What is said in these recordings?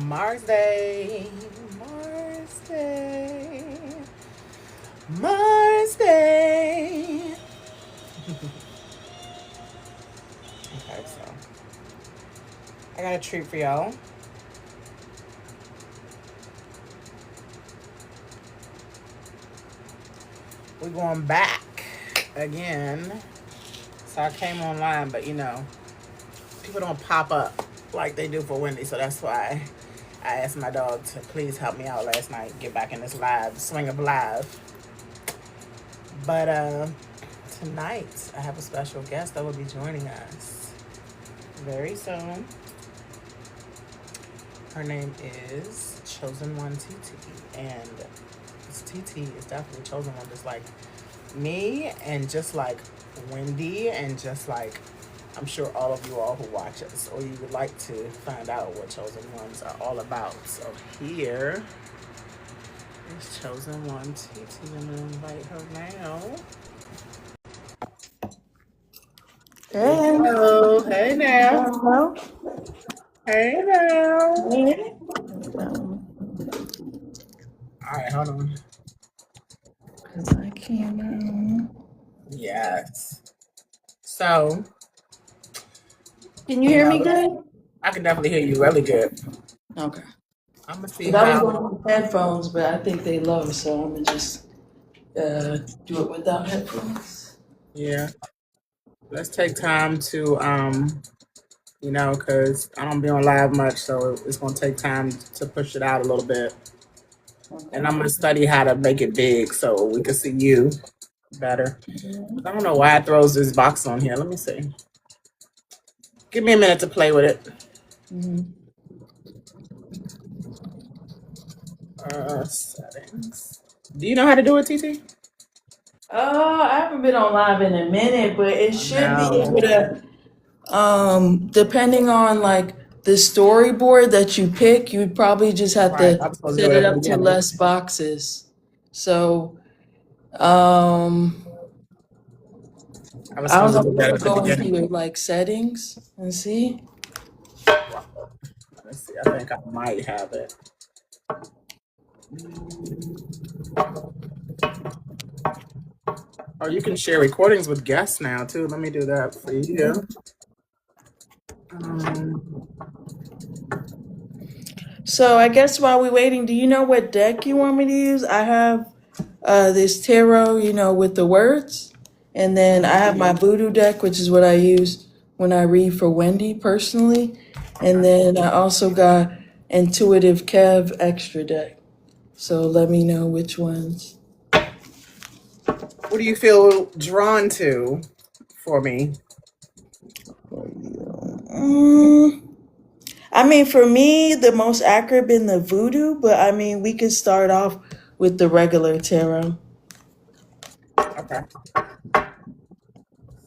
Mars Day. Mars Day. Mars Day. Okay, so I got a treat for y'all. We're going back again. So I came online, but people don't pop up like they do for Wendy, so that's why I asked my dog to please help me out last night, get back in this live swing of live. But tonight I have a special guest that will be joining us very soon. Her name is Chosen One TT, and this TT is definitely Chosen One, just like me, and just like Wendy, and just like I'm sure all of you all who watch us, or you would like to find out what Chosen Ones are all about. So here is Chosen One TT. I'm gonna invite her now. Hey. Hello, hey now. Hello. Hey now. Hey. All right, hold on. Because I can't. Yes. So, Can you hear me good? I can definitely hear you really good. Okay. I'm gonna see I was how. going with headphones, but I think they low, so I'm gonna just do it without headphones. Yeah. Let's take time to because I don't be on live much, so it's gonna take time to push it out a little bit. Okay. And I'm gonna study how to make it big so we can see you better. I don't know why it throws this box on here. Let me see. Give me a minute to play with it. Settings. Do you know how to do it, TT? I haven't been on live in a minute, but it should be able to. Depending on like the storyboard that you pick, you'd probably just have Right, to I'm supposed to set do it it at the up to beginning. less boxes. So, I was I don't supposed to know do if that you at the go into beginning. your like settings and see. Let's see. I think I might have it. Oh, you can share recordings with guests now too. Let me do that for you. So I guess while we're waiting, do you know what deck you want me to use? I have this tarot, with the words, and then I have my voodoo deck, which is what I use when I read for Wendy personally, and then I also got Intuitive Kev extra deck. So let me know which ones. What do you feel drawn to for me? I mean, for me, the most accurate been the voodoo, but I mean, we could start off with the regular tarot. Okay.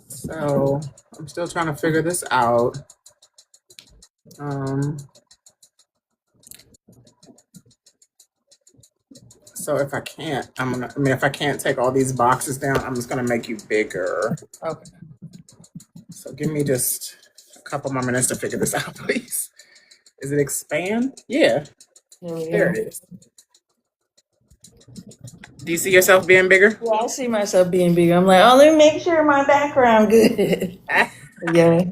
So I'm still trying to figure this out. So if I can't, if I can't take all these boxes down, I'm just gonna make you bigger. Okay. So give me just a couple more minutes to figure this out, please. Is it expand? Yeah, there it is. Do you see yourself being bigger? Yeah, I see myself being bigger. I'm like, oh, let me make sure my background good. Yeah.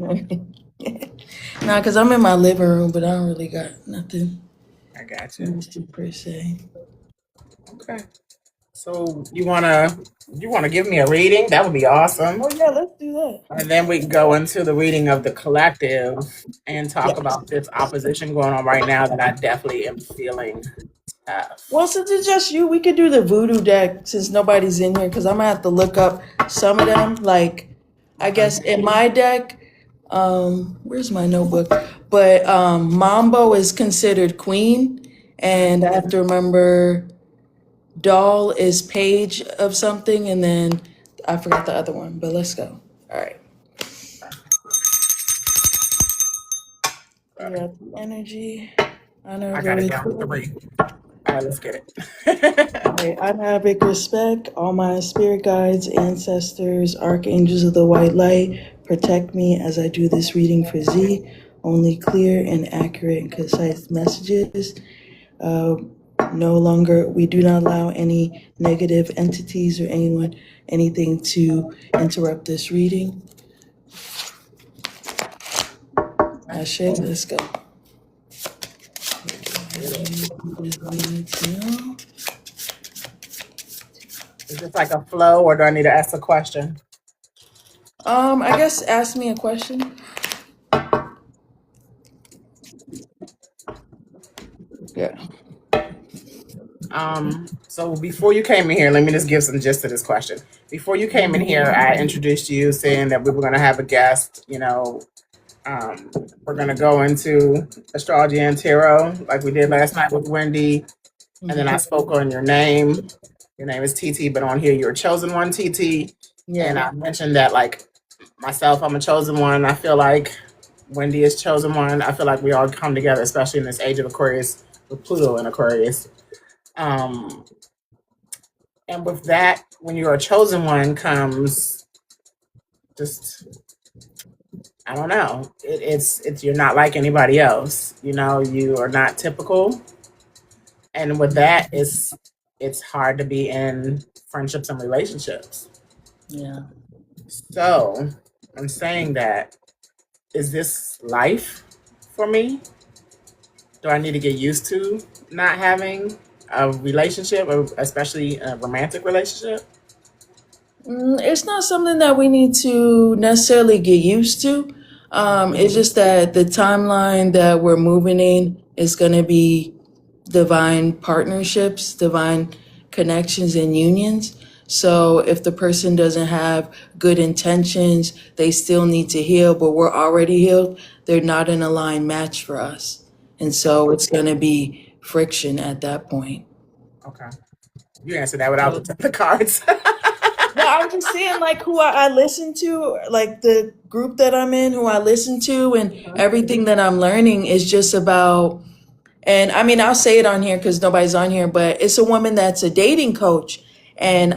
No, because I'm in my living room, but I don't really got nothing I got you. per se. Okay. So you wanna give me a reading? That would be awesome. Oh yeah, let's do that. And then we can go into the reading of the collective and talk about this opposition going on right now that I definitely am feeling tough. Well, since it's just you, we could do the voodoo deck since nobody's in here, because I'm gonna have to look up some of them. Like, I guess in my deck, where's my notebook? But Mambo is considered queen, and I have to remember doll is page of something, and then I forgot the other one. But let's go. All right. Yeah, energy. I got it down to 3. All right, let's get it. Okay, I have big respect. All my spirit guides, ancestors, archangels of the white light, protect me as I do this reading for Z. only clear and accurate and concise messages. No longer, we do not allow any negative entities or anything to interrupt this reading. Ashe, let's go. Is this like a flow, or do I need to ask a question? I guess ask me a question. Yeah. So before you came in here, let me just give some gist to this question. Before you came in here, I introduced you saying that we were going to have a guest. We're going to go into astrology and tarot like we did last night with Wendy. And then I spoke on your name. Your name is TT, but on here you're a chosen one, TT. Yeah. And I mentioned that, like, myself, I'm a chosen one. I feel like Wendy is chosen one. I feel like we all come together, especially in this age of Aquarius with Pluto in Aquarius. And with that, when you're a chosen one comes just, I don't know. It's you're not like anybody else. You are not typical. And with that, it's hard to be in friendships and relationships. Yeah. So I'm saying that, is this life for me? Do I need to get used to not having a relationship, or especially a romantic relationship? It's not something that we need to necessarily get used to. It's just that the timeline that we're moving in is going to be divine partnerships, divine connections and unions. So if the person doesn't have good intentions, they still need to heal, but we're already healed, they're not an aligned match for us. And so it's going to be friction at that point. Okay. You answered that without the cards. No, I'm just saying, like, who I listen to, like the group that I'm in, who I listen to, and everything that I'm learning is just about, and I mean, I'll say it on here because nobody's on here, but it's a woman that's a dating coach. And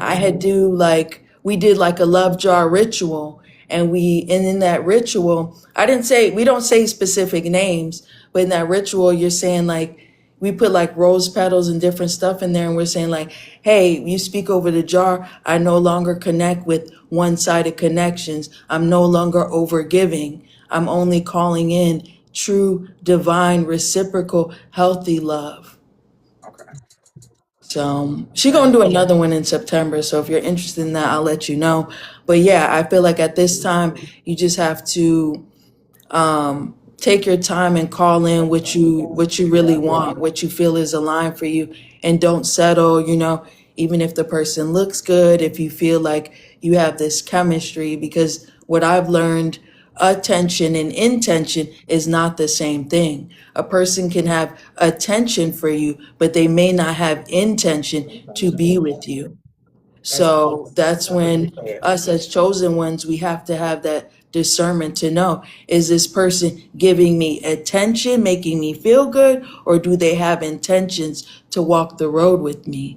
we did like a love jar ritual. And in that ritual, we don't say specific names, but in that ritual, you're saying like, we put like rose petals and different stuff in there. And we're saying like, hey, you speak over the jar. I no longer connect with one-sided connections. I'm no longer overgiving. I'm only calling in true, divine, reciprocal, healthy love. Okay. So she's gonna do another one in September. So if you're interested in that, I'll let you know. But yeah, I feel like at this time you just have to take your time and call in what you really want, what you feel is aligned for you, and don't settle. Even if the person looks good, if you feel like you have this chemistry, because what I've learned, attention and intention is not the same thing. A person can have attention for you, but they may not have intention to be with you. So that's when us as chosen ones, we have to have that discernment to know, is this person giving me attention, making me feel good, or do they have intentions to walk the road with me,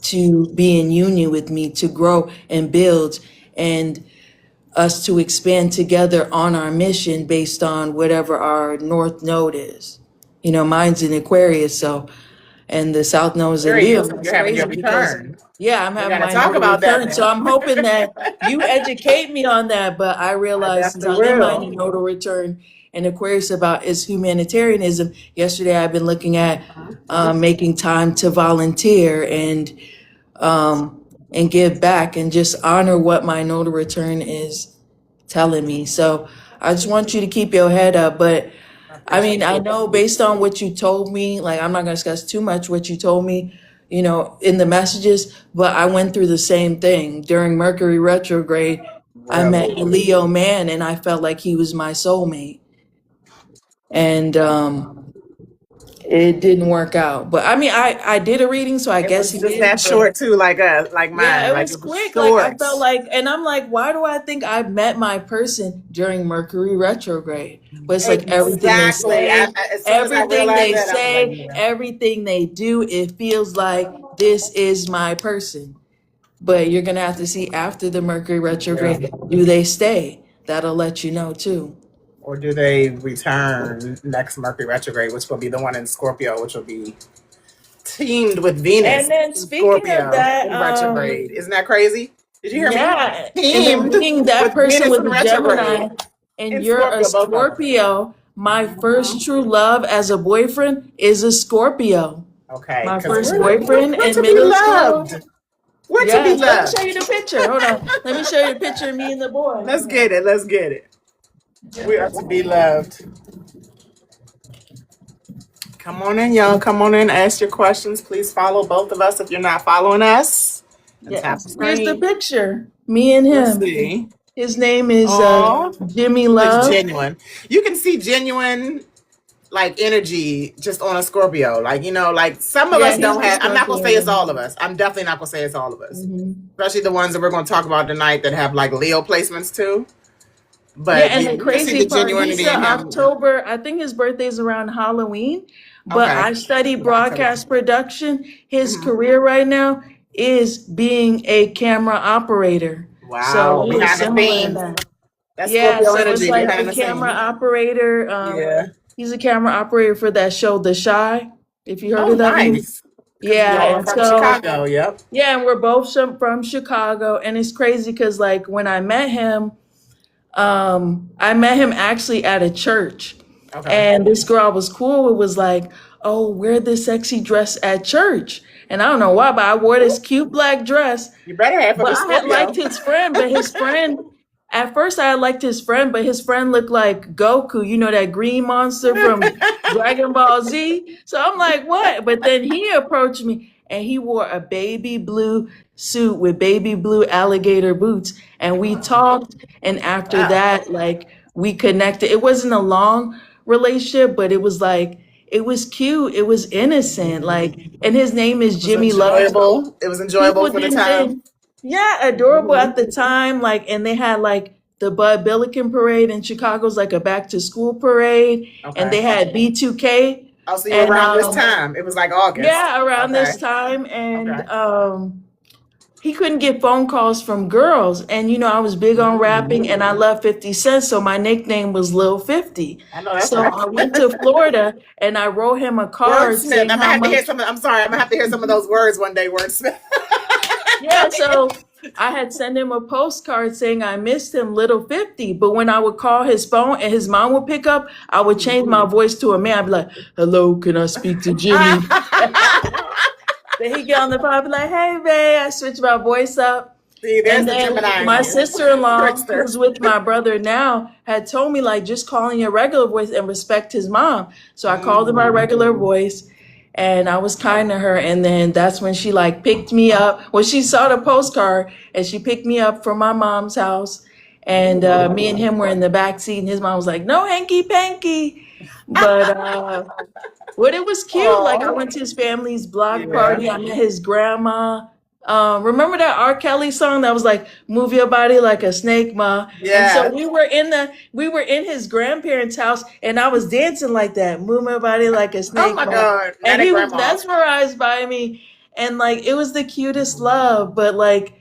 to be in union with me, to grow and build, and us to expand together on our mission based on whatever our North Node is. Mine's in Aquarius, and the South Node is in Leo. You're having your return. Yeah, I'm having my talk about return. that. So I'm hoping that you educate me on that. But I realized since I'm in my nodal return in Aquarius about is humanitarianism. Yesterday I've been looking at making time to volunteer and give back and just honor what my nodal return is telling me. So I just want you to keep your head up. But I mean, I know based on what you told me, like I'm not gonna discuss too much what you told me, in the messages, but I went through the same thing. During Mercury retrograde, I met a Leo man and I felt like he was my soulmate. And it didn't work out. But I mean, I did a reading, so I guess he did. That short too, like mine. Yeah, it was quick. Like I felt like, and I'm like, why do I think I met my person during Mercury retrograde? But it's like everything they say, everything they do, it feels like this is my person. But you're gonna have to see after the Mercury retrograde, do they stay? That'll let you know too. Or do they return next Mercury retrograde, which will be the one in Scorpio, which will be teamed with Venus And then in speaking of Scorpio that, in retrograde? Isn't that crazy? Did you hear me? yeah, and then Teamed being that with person Venus was in a Gemini retrograde and in you're a Scorpio, both of them. Scorpio, my first true love as a boyfriend is a Scorpio. Okay, My because first we're, boyfriend we're in to be middle school. loved. We're to be Yes, let me show you loved. the picture. Hold on. Let me show you the picture of me and the boy. Let's get it. Let's get it. We are to be loved. Come on in, y'all. Come on in. Ask your questions. Please follow both of us if you're not following us. And tap the Yes. Here's the screen. picture. Me and Let's him. see. His name is Oh, Jimmy he looks Love. genuine. You can see genuine like energy just on a Scorpio. Like, you know, like some of Yeah, us he's don't a have, I'm not gonna say it's Scorpio. all of us. I'm definitely not gonna say it's all of us. hmm Especially the ones that we're gonna talk about tonight that have like Leo placements too. Yeah, But and you, the you can see crazy the part, he's genuinity a in him. October, I think his birthday's around Halloween, but Okay. I study October. broadcast production. His Mhm. career right now is being a camera operator. So Wow. we were Behind the similar in scenes. that. That's Yeah, Scorpio so it's energy like behind a the camera scenes. operator. Yeah. He's a camera operator for that show, The Shy, if you heard Oh, of that movie. nice. Because Yeah, y'all are and from so Chicago. Yep. yeah, and we're both from Chicago, and it's crazy because like when I met him actually at a church, Okay. and this girl I was cool with was like, "Oh, wear this sexy dress at church," and I don't know why, but I wore this cute black dress. You better have for But the I had liked Scorpio. his friend, but his friend, at first I had liked his friend, but his friend looked like Goku, you know, that green monster from Dragon Ball Z. So I'm like, what? But then he approached me and he wore a baby blue suit with baby blue alligator boots. And we talked. And after Wow. that, like we connected. It wasn't a long relationship, but it was like, it was cute. It was innocent. Like, and his name is It was Jimmy Love. enjoyable. It was enjoyable People for the didn't time. think, yeah, adorable Hmm. at the time. Like, and they had like the Bud Billiken parade in Chicago's like a back to school parade, and they Okay. had B2K, Oh, so you were and around this time. It was like August. yeah, around Okay. this time, and Okay. he couldn't get phone calls from girls, and you know I was big on rapping, and I love 50 Cent, so my nickname was Lil 50. I know that's So right. I went to Florida and I wrote him a card Wordsmith. saying I'm gonna how have to hear much. some. I'm sorry. I'm gonna have to hear some of those words one day. Wordsmith. Yeah, so I had sent him a postcard saying I missed him, Little 50. But when I would call his phone and his mom would pick up, I would change my voice to a man. I'd be like, hello, can I speak to Jimmy? Then he'd get on the phone, I'd be like, hey, babe. I switch my voice up. See, there's And the then Gemini in my you. sister-in-law, Trickster. who's with my brother now, had told me, like, just calling your regular voice and respect his mom. So I called him my regular voice. And I was kind to her, and then that's when she like picked me up. Well, she saw the postcard, and she picked me up from my mom's house. And me and him were in the back seat, and his mom was like, "No hanky panky," but what it was cute. Like I Oh, went to his family's block yeah. party. I met his grandma. Remember that R. Kelly song that was like "Move Your Body Like a Snake, Ma"? And so Yeah. we were in his grandparents' house, and I was dancing like that, move my body like a Oh snake, my Ma. God. And Not a he was grandma. mesmerized by me, and like it was the cutest love. But like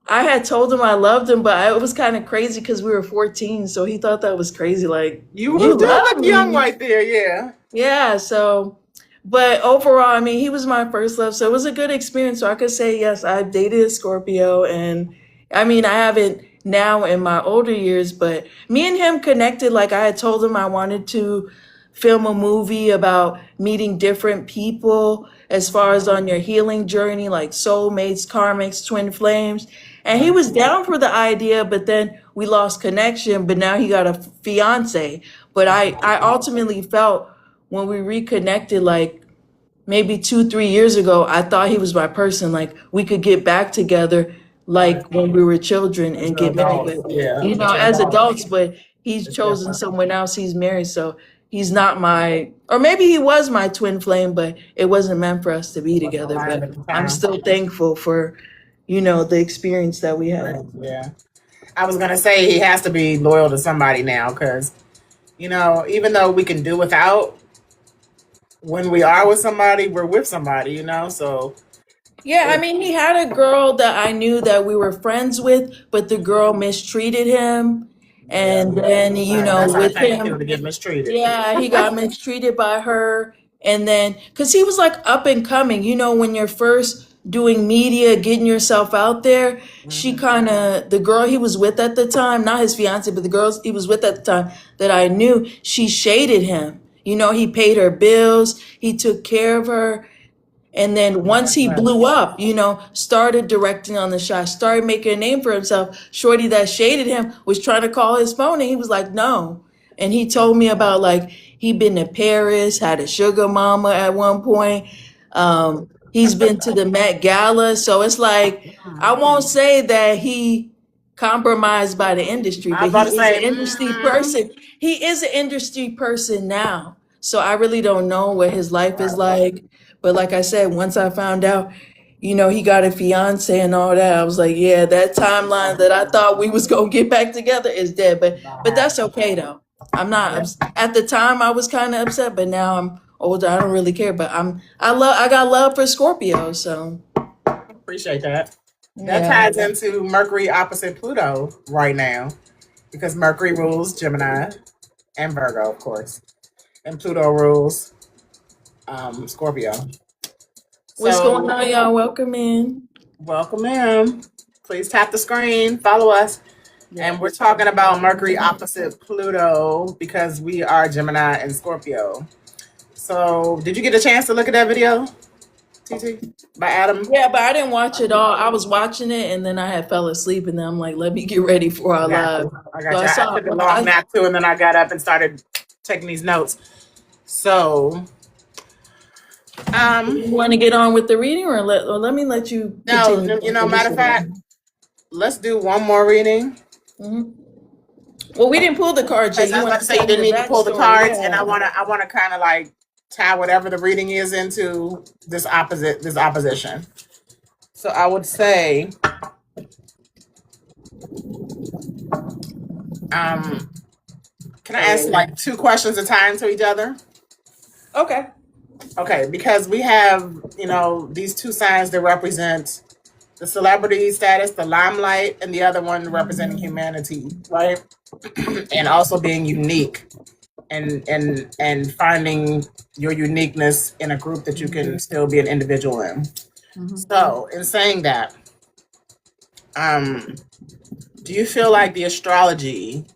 I had told him I loved him, but it was kind of crazy because we were 14, so he thought that was crazy. Like You you do love look young me. right there. Yeah. Yeah, so, but overall, I mean, he was my first love, so it was a good experience. So I could say, yes, I've dated a Scorpio, and I mean, I haven't now in my older years, but me and him connected. Like I had told him I wanted to film a movie about meeting different people as far as on your healing journey, like soulmates, karmics, twin flames. And he was down for the idea, but then we lost connection, but now he got a fiance. But I ultimately felt when we reconnected, like maybe 2, 3 years ago, I thought he was my person. Like we could get back together, like when we were children As and an get married. adult. But Yeah. you know, As an as adult. adults, but he's It's chosen different. someone else. He's married, so he's not my, or maybe he was my twin flame, but it wasn't meant for us to be Wasn't together. aligned But at the I'm time. still thankful for, you know, the experience that we Right. had. Yeah. I was gonna say he has to be loyal to somebody now, because you know, even though we can do without, when we are with somebody, we're with somebody. You know, so Yeah, I it, mean, he had a girl that I knew that we were friends with, but the girl mistreated him. Yeah. And then, you Right. know, That's our with thing too, him, to get mistreated. yeah, he got mistreated by her. And then, because he was like up and coming, you know, when you're first doing media, getting yourself out there, she Hmm. kind of, the girl he was with at the time, not his fiance, but the girls he was with at the time that I knew, she shaded him. You know, he paid her bills, he took care of her. And then once he Right. blew up, you know, started directing on the shot, started making a name for himself. Shorty that shaded him was trying to call his phone and he was like, no. And he told me about like he'd been to Paris, had a sugar mama at one point. He's been to the Met Gala. So it's like, I won't say that he compromised by the industry, I was but about to he is an say, industry person. He is an industry person now. So I really don't know what his life is like. But like I said, once I found out, you know, he got a fiance and all that, I was like, yeah, that timeline that I thought we was gonna get back together is dead. But that's okay though. I'm not at the time I was kind of upset, but now I'm older. I don't really care. But I got love for Scorpio, so appreciate that. That yeah. ties into Mercury opposite Pluto right now because Mercury rules Gemini and Virgo, of course, and Pluto rules Scorpio. What's So, going on, y'all? Welcome in. welcome in. Please tap the screen, follow us. And we're talking about Mercury opposite Pluto because we are Gemini and Scorpio. So, did you get a chance to look at that video, TT, by Adam? Yeah, but I didn't watch it all. I was watching it and then I had fell asleep and then I'm like, let me get ready for I our got live. you. I So got I you. I saw took a long nap too, and then I got up and started taking these notes. So, you want to get on with the reading or let me let you no, continue. matter of fact, let's do one more reading. Mhm. Well, we didn't pull the cards yet. Because I You was want about to to say you tell me didn't the need to pull the backstory? cards, and Yeah. I wanna kind of like tie whatever the reading is into this opposition. So I would say, can I ask like two questions a time to each other? Okay. Okay, because we have, these two signs that represent the celebrity status, the limelight, and the other one representing humanity, right? And also being unique and finding your uniqueness in a group that you can still be an individual in. So, in saying that, do you feel like the astrology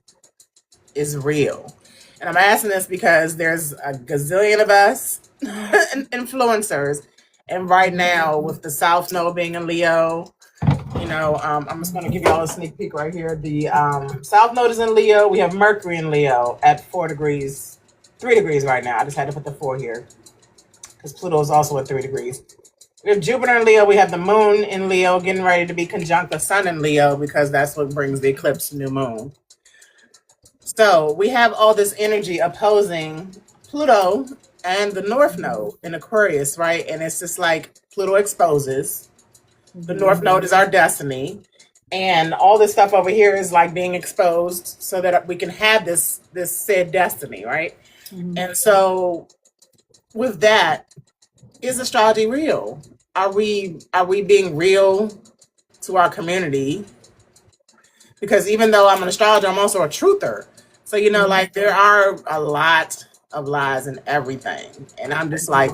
is real? And I'm asking this because there's a gazillion of us influencers, and right now with the South Node being in Leo, I'm just going to give you all a sneak peek right here. The South Node is in Leo. We have Mercury in Leo at 4 degrees, 3 degrees right now. I just had to put the 4 here because Pluto is also at 3 degrees. We have Jupiter in Leo. We have the Moon in Leo getting ready to be conjunct the Sun in Leo because that's what brings the eclipse new moon. So we have all this energy opposing Pluto and the North Node in Aquarius, right? And it's just like Pluto exposes. The North Node is our destiny. And all this stuff over here is like being exposed so that we can have this said destiny, right? And so with that, is astrology real? Are we being real to our community? Because even though I'm an astrologer, I'm also a truther. So, like there are a lot of lies in everything. And I'm just like,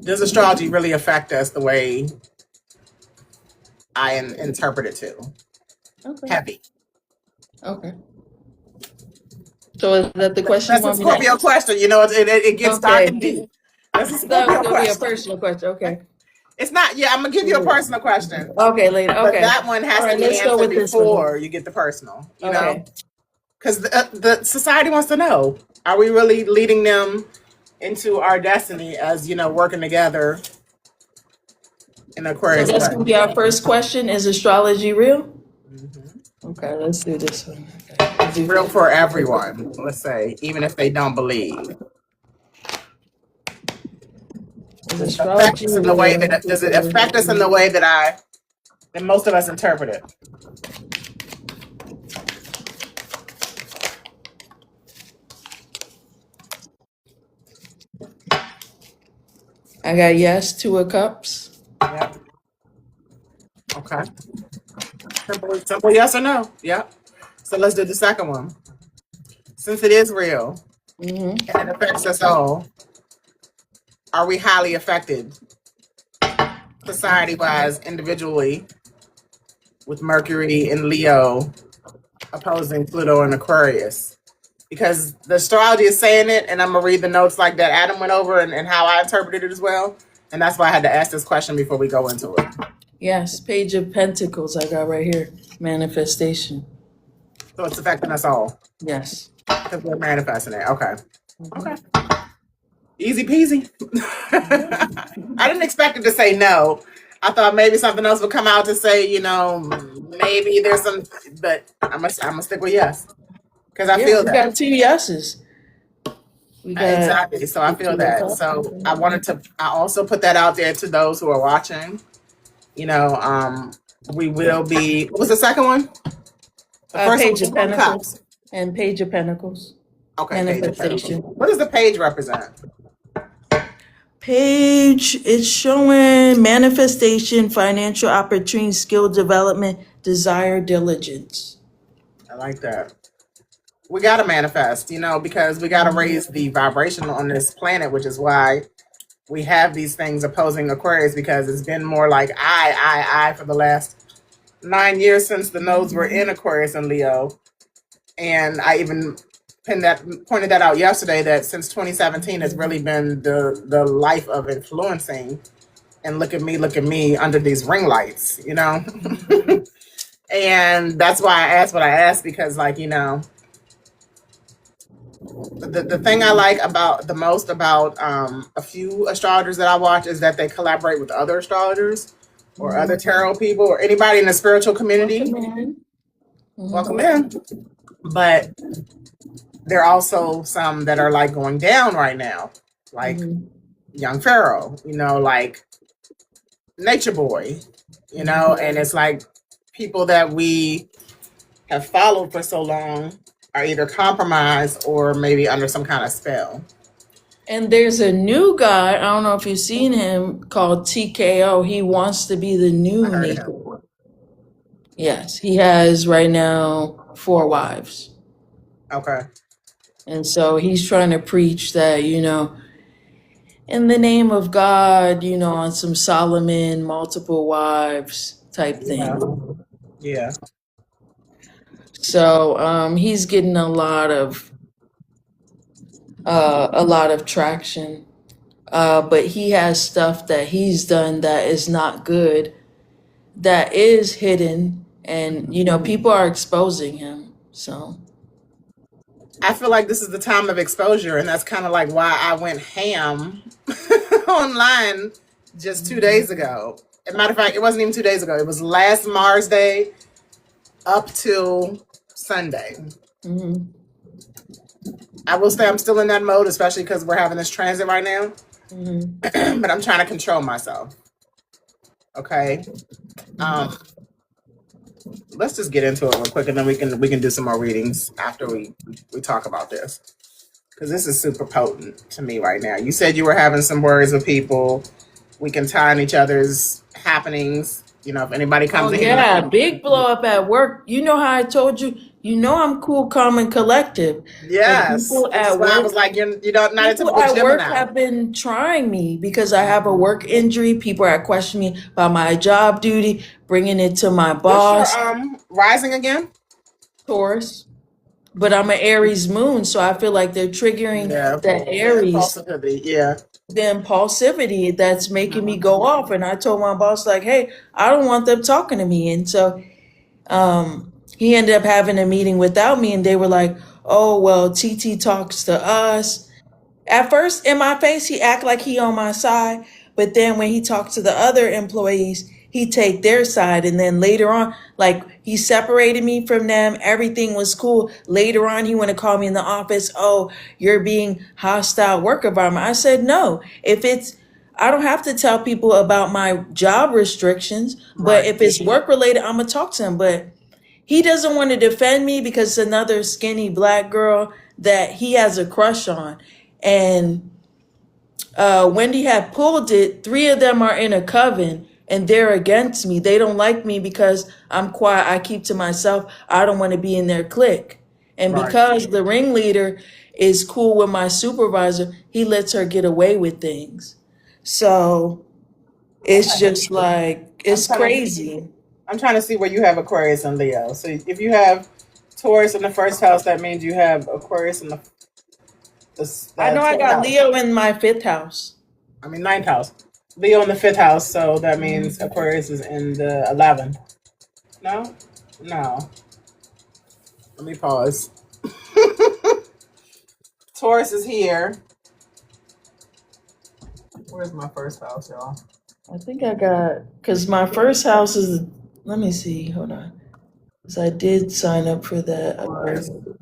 does astrology really affect us the way I interpret it to? Okay. Heavy. Okay. So is that the question you That's a want me to Scorpio ask? question. It gets dark and Okay. deep. That's a That was Scorpio gonna be a question. personal question. Okay. It's not, yeah, I'm going to give you a personal question. Okay, later. But Okay. that one has All to right, be let's go answered with this one. before you get the personal, Okay. Because the society wants to know, are we really leading them into our destiny as, working together in So Aquarius that's way? gonna be our first question. Is astrology real? Okay, let's do this one. It's real for everyone, let's say, even if they don't believe. Is Does it affect astrology us in the way real? that most of us interpret it? I got yes, 2 of cups. Yeah. Okay. Simple yes or no. Yeah. So let's do the second one. Since it is real Hmm. and it affects us all, are we highly affected society wise, individually, with Mercury and Leo opposing Pluto and Aquarius? Because the astrology is saying it, and I'm gonna read the notes like that Adam went over and how I interpreted it as well. And that's why I had to ask this question before we go into it. Yes, Page of Pentacles I got right here. Manifestation. So it's affecting us all Yes. because we're manifesting it. Okay. Mhm. Okay. Easy peasy. I didn't expect it to say no. I thought maybe something else would come out to say, maybe there's some, but I'm gonna stick with yes because I Yeah, feel we that. got two yeses. We got Exactly. So I feel that. So I also put that out there to those who are watching. We will be, what was the second one? The first one Page was of One of Pentacles Cups. and Page of Pentacles. Okay, Page of Pentacles. Manifestation. What does the page represent? Page, it's showing manifestation, financial opportunity, skill development, desire, diligence. I like that. We got to manifest, because we got to raise the vibration on this planet, which is why we have these things opposing Aquarius, because it's been more like I for the last 9 years since the nodes were in Aquarius and Leo. And I even pointed that out yesterday, that since 2017 has really been the life of influencing. And look at me under these ring lights, And that's why I asked what I asked, because the thing I like about the most about a few astrologers that I watch is that they collaborate with other astrologers or other tarot people or anybody in the spiritual community. Welcome in. But there are also some that are like going down right now, like Young Pharaoh, like Nature Boy, and it's like people that we have followed for so long are either compromised or maybe under some kind of spell. And there's a new guy, I don't know if you've seen him, called TKO. He wants to be the new Nature Boy. Yes, he has right now 4 wives. Okay. And so he's trying to preach that, in the name of God, on some Solomon, multiple wives type thing. Yeah. So he's getting a lot of traction. But he has stuff that he's done that is not good, that is hidden, and people are exposing him. So I feel like this is the time of exposure, and that's kind of like why I went ham online just 2 days ago. As a matter of fact, it wasn't even 2 days ago. It was last Mars Day up till Sunday. I will say I'm still in that mode, especially because we're having this transit right now. But I'm trying to control myself. Okay. Let's just get into it real quick, and then we can do some more readings after we talk about this, because this is super potent to me right now. You said you were having some worries with people. We can tie in each other's happenings. If anybody comes in here. Yeah, big blow up at work. You know how I told you, I'm cool, calm, and collective. Yes. That's why I was like, you're not a People typical at work Gemini. have been trying me because I have a work injury. People are questioning me about my job duty, bringing it to my boss. What's your rising again? Taurus. But I'm an Aries moon, so I feel like they're triggering that Aries. The impulsivity that's making me go off. And I told my boss, like, hey, I don't want them talking to me. And so he ended up having a meeting without me, and they were like, oh, well, TT talks to us. At first, in my face, he act like he on my side. But then when he talked to the other employees, he take their side. And then later on, like, he separated me from them. Everything was cool. Later on, he went to call me in the office. Oh, you're being hostile work environment. I said, no, I don't have to tell people about my job restrictions, but if it's work related, I'm going to talk to him. But he doesn't want to defend me because it's another skinny black girl that he has a crush on. And Wendy had pulled it. 3 of them are in a coven. and they're against me. They don't like me because I'm quiet. I keep to myself. I don't want to be in their clique. And Right. because the ringleader is cool with my supervisor, he lets her get away with things. So it's Okay. just like, I'm it's trying to crazy. I'm trying to see where you have Aquarius and Leo. So if you have Taurus in the first house, that means you have Aquarius in the I know I 10th got house. Leo in my 5th house. I mean, 9th house. Leo in the 5th house, so that means Aquarius is in the 11th. No? No. Let me pause. Taurus is here. Where's my first house, y'all? I think I got, because my first house is, let me see, hold on. Because I did sign up for that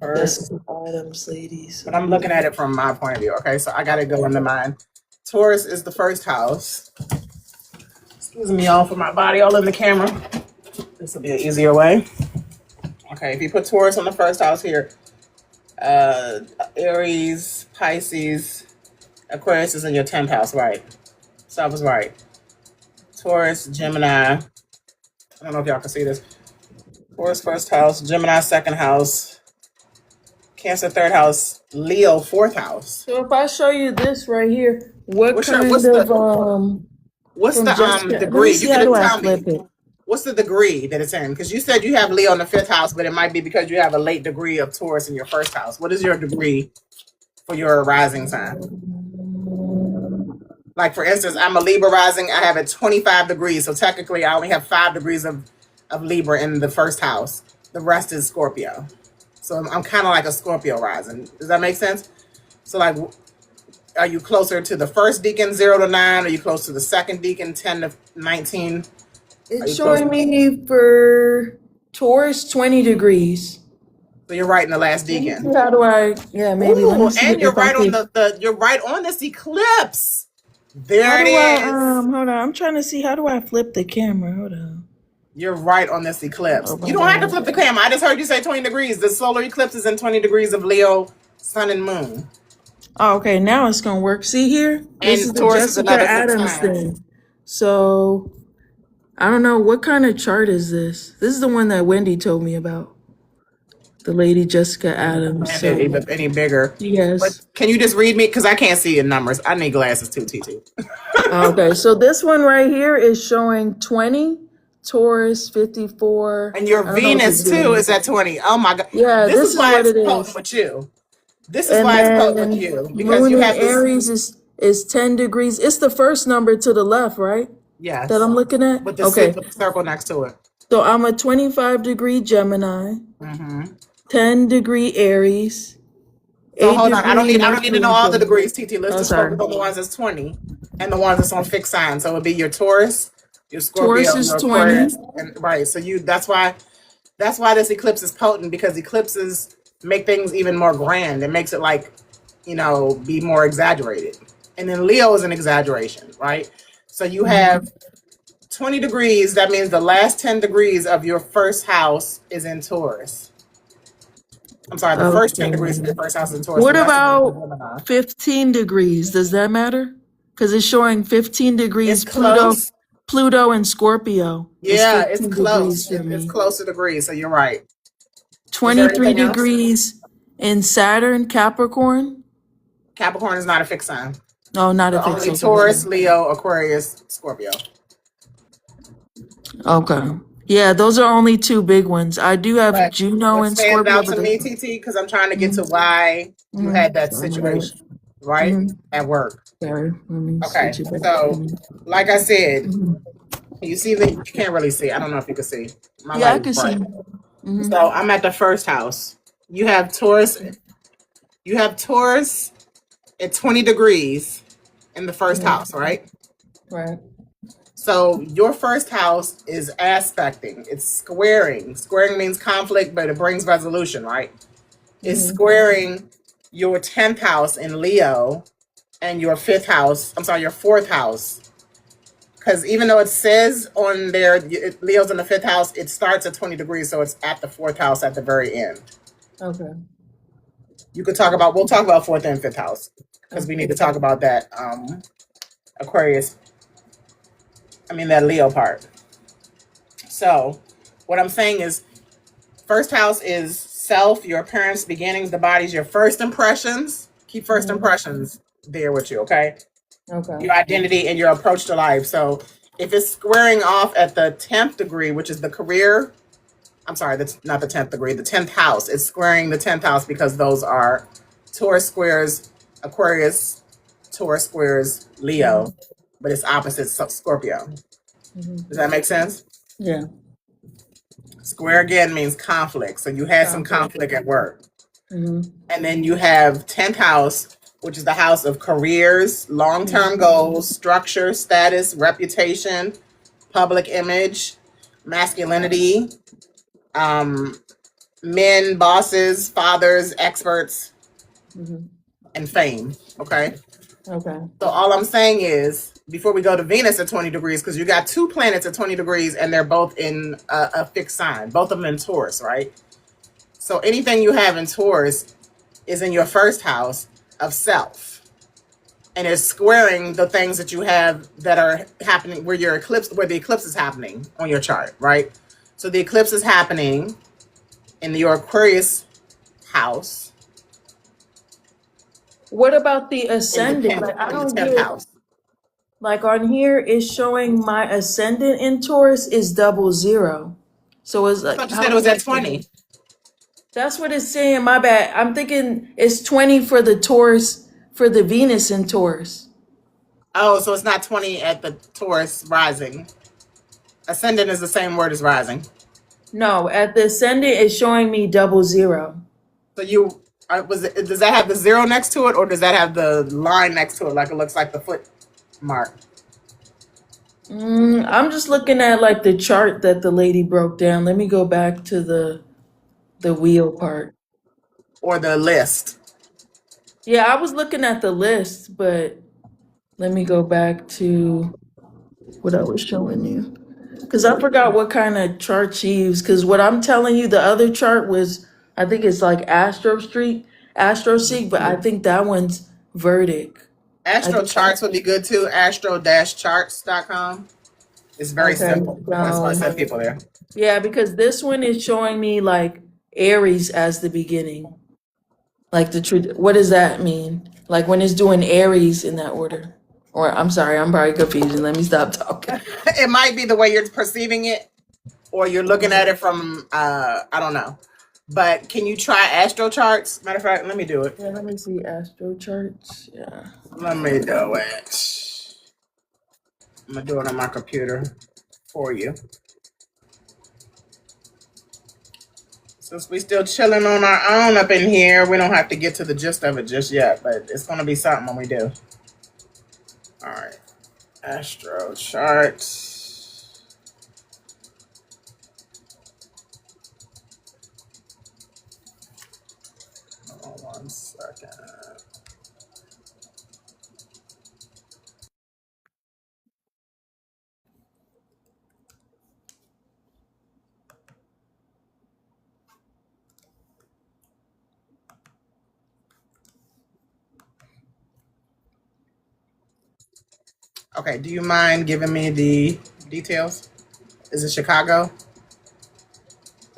First. Jessica Adams lady. So But I'm looking at it from my point of view, okay? So I got to go into mine. Taurus is the first house. Excuse me, y'all, for my body all in the camera. This will be an easier way. Okay, if you put Taurus on the first house here, Aries, Pisces, Aquarius is in your 10th house, right? So I was right. Taurus, Gemini. I don't know if y'all can see this. Taurus, first house, Gemini, second house, Cancer, third house, Leo, fourth house. So if I show you this right here, what What's kind what's of what's from the Jessica? Let me degree? see You how could do I tell flip me it. what's the degree that it's in? Because you said you have Leo in the 5th house, but it might be because you have a late degree of Taurus in your first house. What is your degree for your rising sign? Like, for instance, I'm a Libra rising. I have it 25 degrees. So technically, I only have 5 degrees of Libra in the first house. The rest is Scorpio. So I'm kind of like a Scorpio rising. Does that make sense? So, like, are you closer to the first deacon, 0 to 9? Are you close to the second deacon, 10 to 19? Are It's you close? showing me for Taurus 20 degrees. So you're right in the last Let me see deacon. how do I, yeah, maybe let Ooh, me see and you're if I right on can. you're right on this eclipse. There How it do I, is. hold on, I'm trying to see, how do I flip the camera? Hold on. You're right on this eclipse. Oh You my don't have to God. flip the camera. I just heard you say 20 degrees. The solar eclipse is in 20 degrees of Leo, sun and moon. Oh, okay, now it's gonna work. See here? This is And the Taurus is Jessica another 6 Adams sign. thing. So I don't know what kind of chart is this. This is the one that Wendy told me about. The lady Jessica Adams. And So any bigger. But yes. can you just read me? Because I can't see in numbers. I need glasses too, TT. Okay, so this one right here is showing 20, Taurus 54. And your I don't know if it's Venus too doing. is at 20. Oh my God. Yeah, This this is is why what it's it potent is. with you. This is And why it's potent with then you. Because Moon you in have this. Aries is 10 degrees. It's the first number to the left, right? That Yes. I'm looking at? With the Okay. circle next to it. So I'm a 25-degree Gemini, Mm-hmm. 10-degree Aries, So 8 hold on. I don't degree need to know all the Libra. degrees, TT. Let's Oh, just focus sorry. on the ones that's 20 and the ones that's on fixed signs. So it'll be your Taurus, your Taurus Scorpio, is your 20. Aquarius. And right. So that's why this eclipse is potent, because eclipses make things even more grand. It makes it like, be more exaggerated. And then Leo is an exaggeration, right? So you have 20 degrees. That means the last 10 degrees of your first house is in Taurus. I'm sorry, the first 10 degrees of your first house is in Taurus. What The rest is in about Gemini. 15 degrees? Does that matter? Because it's showing 15 degrees It's close. Pluto and Scorpio is Yeah, it's 15 degrees close. for It's me. close to degrees, so you're right. Is there 23 anything else? degrees in Saturn, Capricorn. Capricorn is not a fixed sign. Oh, not a So fixed. only Taurus, Leo, Aquarius, Scorpio. Okay. Yeah, those are only two big ones. I do have But Juno what and stands Scorpio, out but to me, TT, because I'm trying to get to why you had that situation, right? At work. sorry, let me Okay, switch it back. so like I said, you see that you can't really see. I don't know if you can see. My Yeah, I light can is bright. see. So I'm at the first house. You have Taurus. You have Taurus at 20 degrees in the first house, right? Right. So your first house is aspecting. It's squaring. Squaring means conflict, but it brings resolution, right? It's squaring your 10th house in Leo and your fourth house. Because even though it says on there, Leo's in the 5th house, it starts at 20 degrees. So it's at the 4th house at the very end. Okay. We'll talk about 4th and 5th house, because we need to talk about that Aquarius I mean, that Leo part. So, what I'm saying is, first house is self, your appearance, beginnings, the body's your first impressions. Keep first Mhm. impressions there with you, okay? Okay. Your identity and your approach to life. So, if it's squaring off at the 10th degree, which is the career, I'm sorry, that's not the 10th degree, the 10th house. It's squaring the 10th house because those are Taurus squares Aquarius, Taurus squares Mhm. Leo, but it's opposite Scorpio. Mhm. Does that make sense? Yeah. Square again means conflict. So you had some Conflict. conflict at work. Mhm. And then you have 10th house, which is the house of careers, long term Mhm. goals, structure, status, reputation, public image, masculinity, um, men, bosses, fathers, experts, Mhm. and fame. Okay. Okay. So all I'm saying is, before we go to Venus at 20 degrees, because you got two planets at 20 degrees and they're both in a fixed sign, both of them in Taurus, right? So anything you have in Taurus is in your first house of self. And it's squaring the things that you have that are happening where the eclipse is happening on your chart, right? So the eclipse is happening in your Aquarius house What about the in the ascendant? 10th, Like I in the don't 10th get house. like on here it's showing my ascendant in Taurus is 00. So it's I like thought you how said it am was I at supposed 20. to? That's what it's saying. My bad. I'm thinking it's 20 for the Taurus for the Venus in Taurus. Oh, so it's not 20 at the Taurus rising. Ascendant is the same word as rising. No, at the ascendant it's showing me 00. So you does that have the zero next to it, or does that have the line next to it, like it looks like the foot mark, I'm just looking at like the chart that the lady broke down. Let me go back to the wheel part. or the list? Yeah, I was looking at the list, but let me go back to what I was showing you. Because I forgot what kind of chart she used. Because what I'm telling you, the other chart was, I think it's like AstroSeek, but I think that one's Verdict. I Astro think, charts would be good too. Astro-charts.com. It's very okay, simple. That's why I so, send people there. yeah, because this one is showing me like Aries as the beginning. Like what does that mean? Like when it's doing Aries in that order. Or I'm sorry, I'm probably confusing. Let me stop talking. It might be the way you're perceiving it, or you're looking at it from I don't know. But can you try Astro charts? Matter of fact, let me do it. Yeah, let me see Astro charts. Yeah. Let me do it. I'm gonna do it on my computer for you. Since we still chilling on our own up in here, we don't have to get to the gist of it just yet, but it's gonna be something when we do. All right, Astro charts. Hold on 1 second. Okay, do you mind giving me the details? Is it Chicago?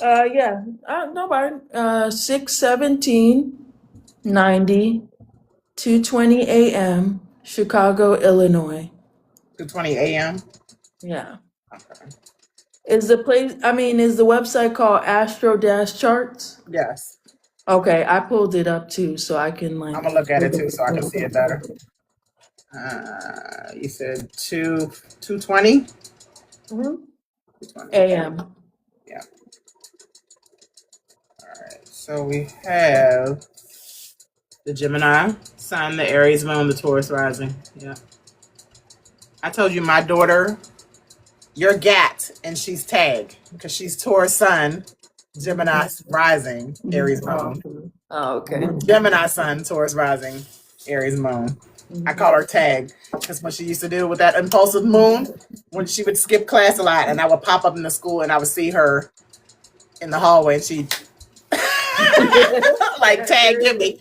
Yeah. Nobody. 617 90 2:20 a.m. Chicago, Illinois. 2:20 a.m. Yeah. Okay. Is the website called Astro Dash Charts? Yes, Okay, I pulled it up too, so I can I'm like gonna look at look it at too, so I can see it better. You said 2:20. Mhm. 2:20. a.m. Yeah. All right. So we have the Gemini Sun, the Aries Moon, the Taurus rising. Yeah. I told you my daughter, you're Gat, and she's Tag because she's Taurus Sun, Gemini rising, Aries Oh, Moon. okay. Gemini Sun, Taurus rising, Aries Moon. I call her Tag because what she used to do with that impulsive moon, when she would skip class a lot, and I would pop up in the school and I would see her in the hallway, and she like Tag, give me.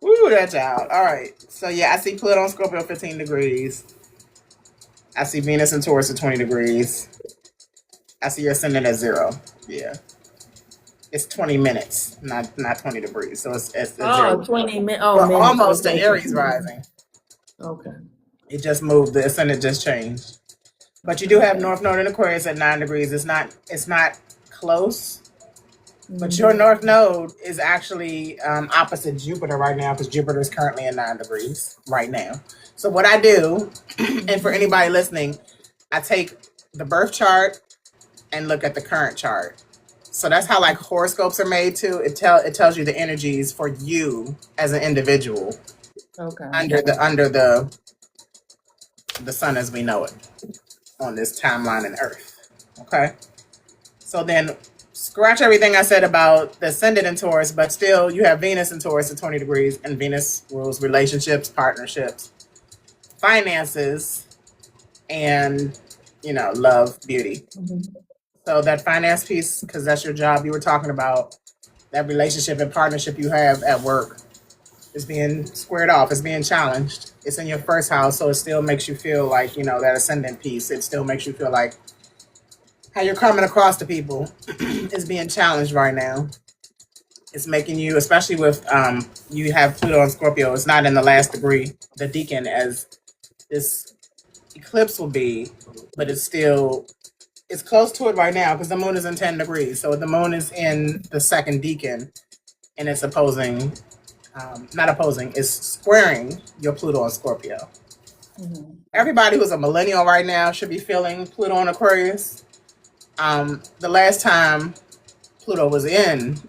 Woo, that's out. All right. So yeah, I see Pluto on Scorpio 15 degrees. I see Venus in Taurus at 20 degrees. I see your ascendant at 0. Yeah. It's 20 minutes, not 20 degrees. So it's Oh, 0. 20 minutes. Oh, Well, minutes. almost an Okay. Aries rising. Okay. It just moved. The ascendant just changed. But you do have North Node in Aquarius at 9 degrees. It's not close. But your North Node is actually opposite Jupiter right now because Jupiter is currently at 9 degrees right now. So what I do, and for anybody listening, I take the birth chart and look at the current chart. So that's how like horoscopes are made too. It tells you the energies for you as an individual Okay. under the sun as we know it on this timeline in Earth. Okay. So then scratch everything I said about the ascendant in Taurus, but still you have Venus in Taurus at 20 degrees, and Venus rules relationships, partnerships, finances, and love, beauty. So that finance piece, because that's your job you were talking about, that relationship and partnership you have at work is being squared off, it's being challenged. It's in your first house, so it still makes you feel like, that ascendant piece, it still makes you feel like how you're coming across to people is being challenged right now. It's making you, especially with you have Pluto and Scorpio, it's not in the last degree, the decan, as this eclipse will be, but it's close to it right now because the moon is in 10 degrees. So the moon is in the second decan, and it's it's squaring your Pluto and Scorpio. Everybody who's a millennial right now should be feeling Pluto and Aquarius. The last time Pluto was in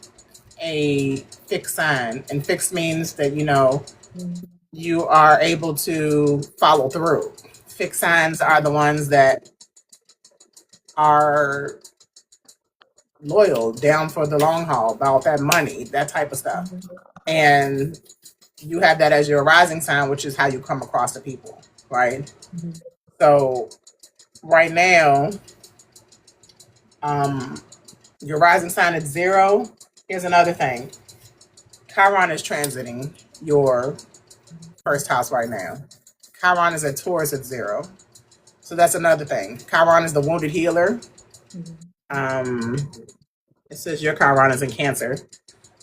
a fixed sign, and fixed means that you are able to follow through. Fixed signs are the ones that are loyal, down for the long haul, about that money, that type of stuff. And you have that as your rising sign, which is how you come across the people, right? So right now, your rising sign is 0. Here's another thing. Chiron is transiting your first house right now. Chiron is at Taurus at 0. So that's another thing. Chiron is the wounded healer. It says your Chiron is in Cancer.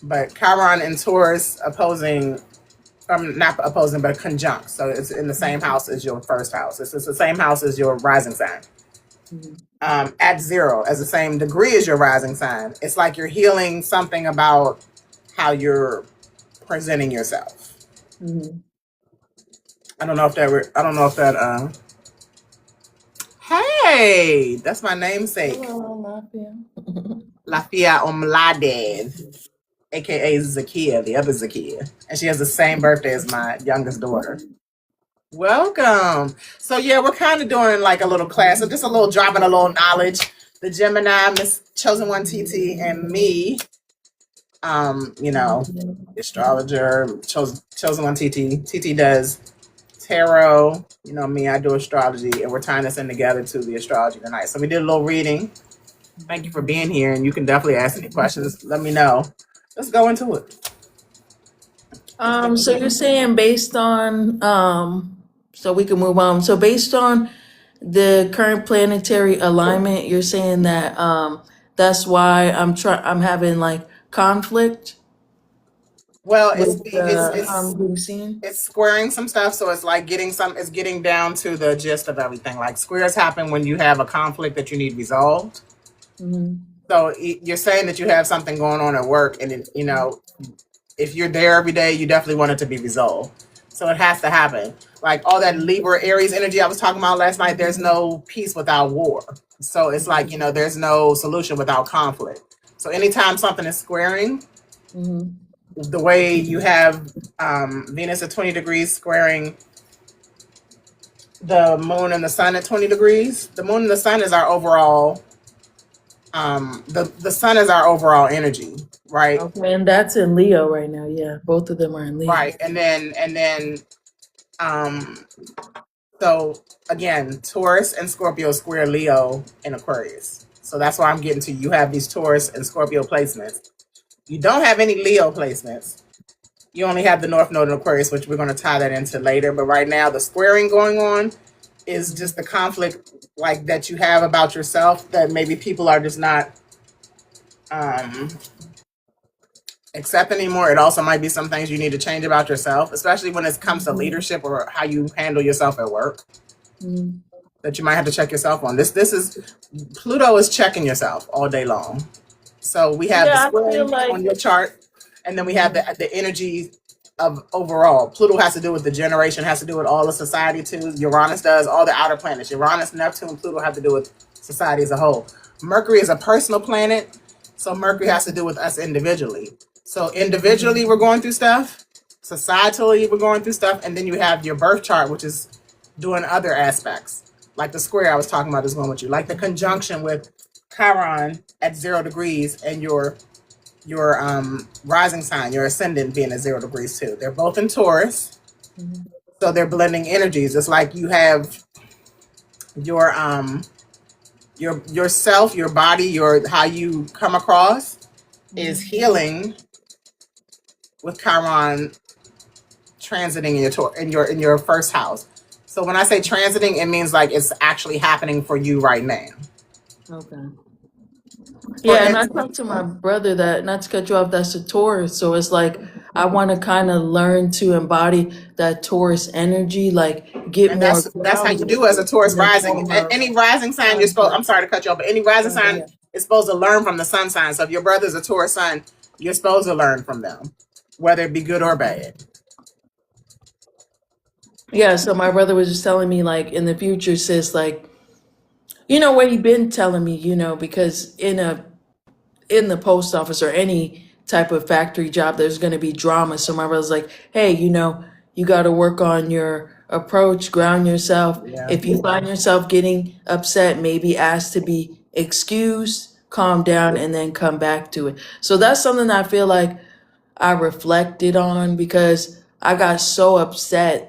But Chiron and Taurus not opposing, but conjunct. So it's in the same house as your first house. It's the same house as your rising sign. At 0, as the same degree as your rising sign. It's like you're healing something about how you're presenting yourself. I don't know if that. Hey, that's my namesake. Hello, Lafia Omladez, aka Zakia, the other Zakia. And she has the same birthday as my youngest daughter. Welcome. So yeah, we're kind of doing like a little class, so just a little dropping a little knowledge. The Gemini, Miss Chosen One TT, and me, astrologer, Chosen One TT. TT does tarot. Me, I do astrology, and we're tying this in together to the astrology tonight. So we did a little reading. Thank you for being here, and you can definitely ask any questions. Let me know. Let's go into it. So you're saying based on so we can move on. So based on the current planetary alignment, you're saying that that's why I'm having like conflict Well, with Lucian. it's squaring some stuff, so it's like it's getting down to the gist of everything. Like squares happen when you have a conflict that you need resolved. So you're saying that you have something going on at work, and if you're there every day, you definitely want it to be resolved. So it has to happen. Like all that Libra Aries energy I was talking about last night, there's no peace without war. So it's like, there's no solution without conflict. So anytime something is squaring, the way you have Venus at 20 degrees squaring the moon and the sun at 20 degrees, the moon and the sun is our overall, the sun is our overall energy, right? Okay, and that's in Leo right now. Yeah, both of them are in Leo. Right. And then so again, Taurus and Scorpio square Leo and Aquarius. So that's why I'm getting to you have these Taurus and Scorpio placements. You don't have any Leo placements. You only have the North Node in Aquarius, which we're going to tie that into later. But right now, the squaring going on is just the conflict like that you have about yourself that maybe people are just not um accept anymore. It also might be some things you need to change about yourself, especially when it comes to Mhm. leadership or how you handle yourself at work, Mhm. that you might have to check yourself on. This is Pluto is checking yourself all day long. So we have the Yeah, I square feel like. on your chart, and then we have Mhm. the energy of overall. Pluto has to do with the generation, has to do with all of society too. Uranus does, all the outer planets. Uranus, Neptune, Pluto have to do with society as a whole. Mercury is a personal planet, so Mercury has to do with us individually. So individually, we're going through stuff. Societally, we're going through stuff, and then you have your birth chart, which is doing other aspects, like the square I was talking about is going with you, like the conjunction with Chiron at 0 degrees and your rising sign, your ascendant being at 0 degrees too. They're both in Taurus, Mhm. so they're blending energies. It's like you have your yourself, your body, your how you come across is Mhm. healing with Chiron transiting in in your first house. So when I say transiting, it means like it's actually happening for you right now. Okay. For Yeah, and I instance, talked to my brother that, not to cut you off, that's a Taurus. So it's like I want to kind of learn to embody that Taurus energy, like get and more that's how you grounded do as a Taurus in the rising. form of Any rising sign you're supposed. I'm conflict. sorry to cut you off, but any rising Go sign ahead. is supposed to learn from the sun sign. So if your brother's a Taurus sun, you're supposed to learn from them, whether it be good or bad. Yeah, so my brother was just telling me like in the future, sis, like what he been telling me, because in the post office or any type of factory job, there's going to be drama. So my brother's like, hey, you got to work on your approach, ground yourself. Yeah, If you find yourself getting upset, maybe ask to be excused, calm down, and then come back to it. So that's something I feel like I reflected on because I got so upset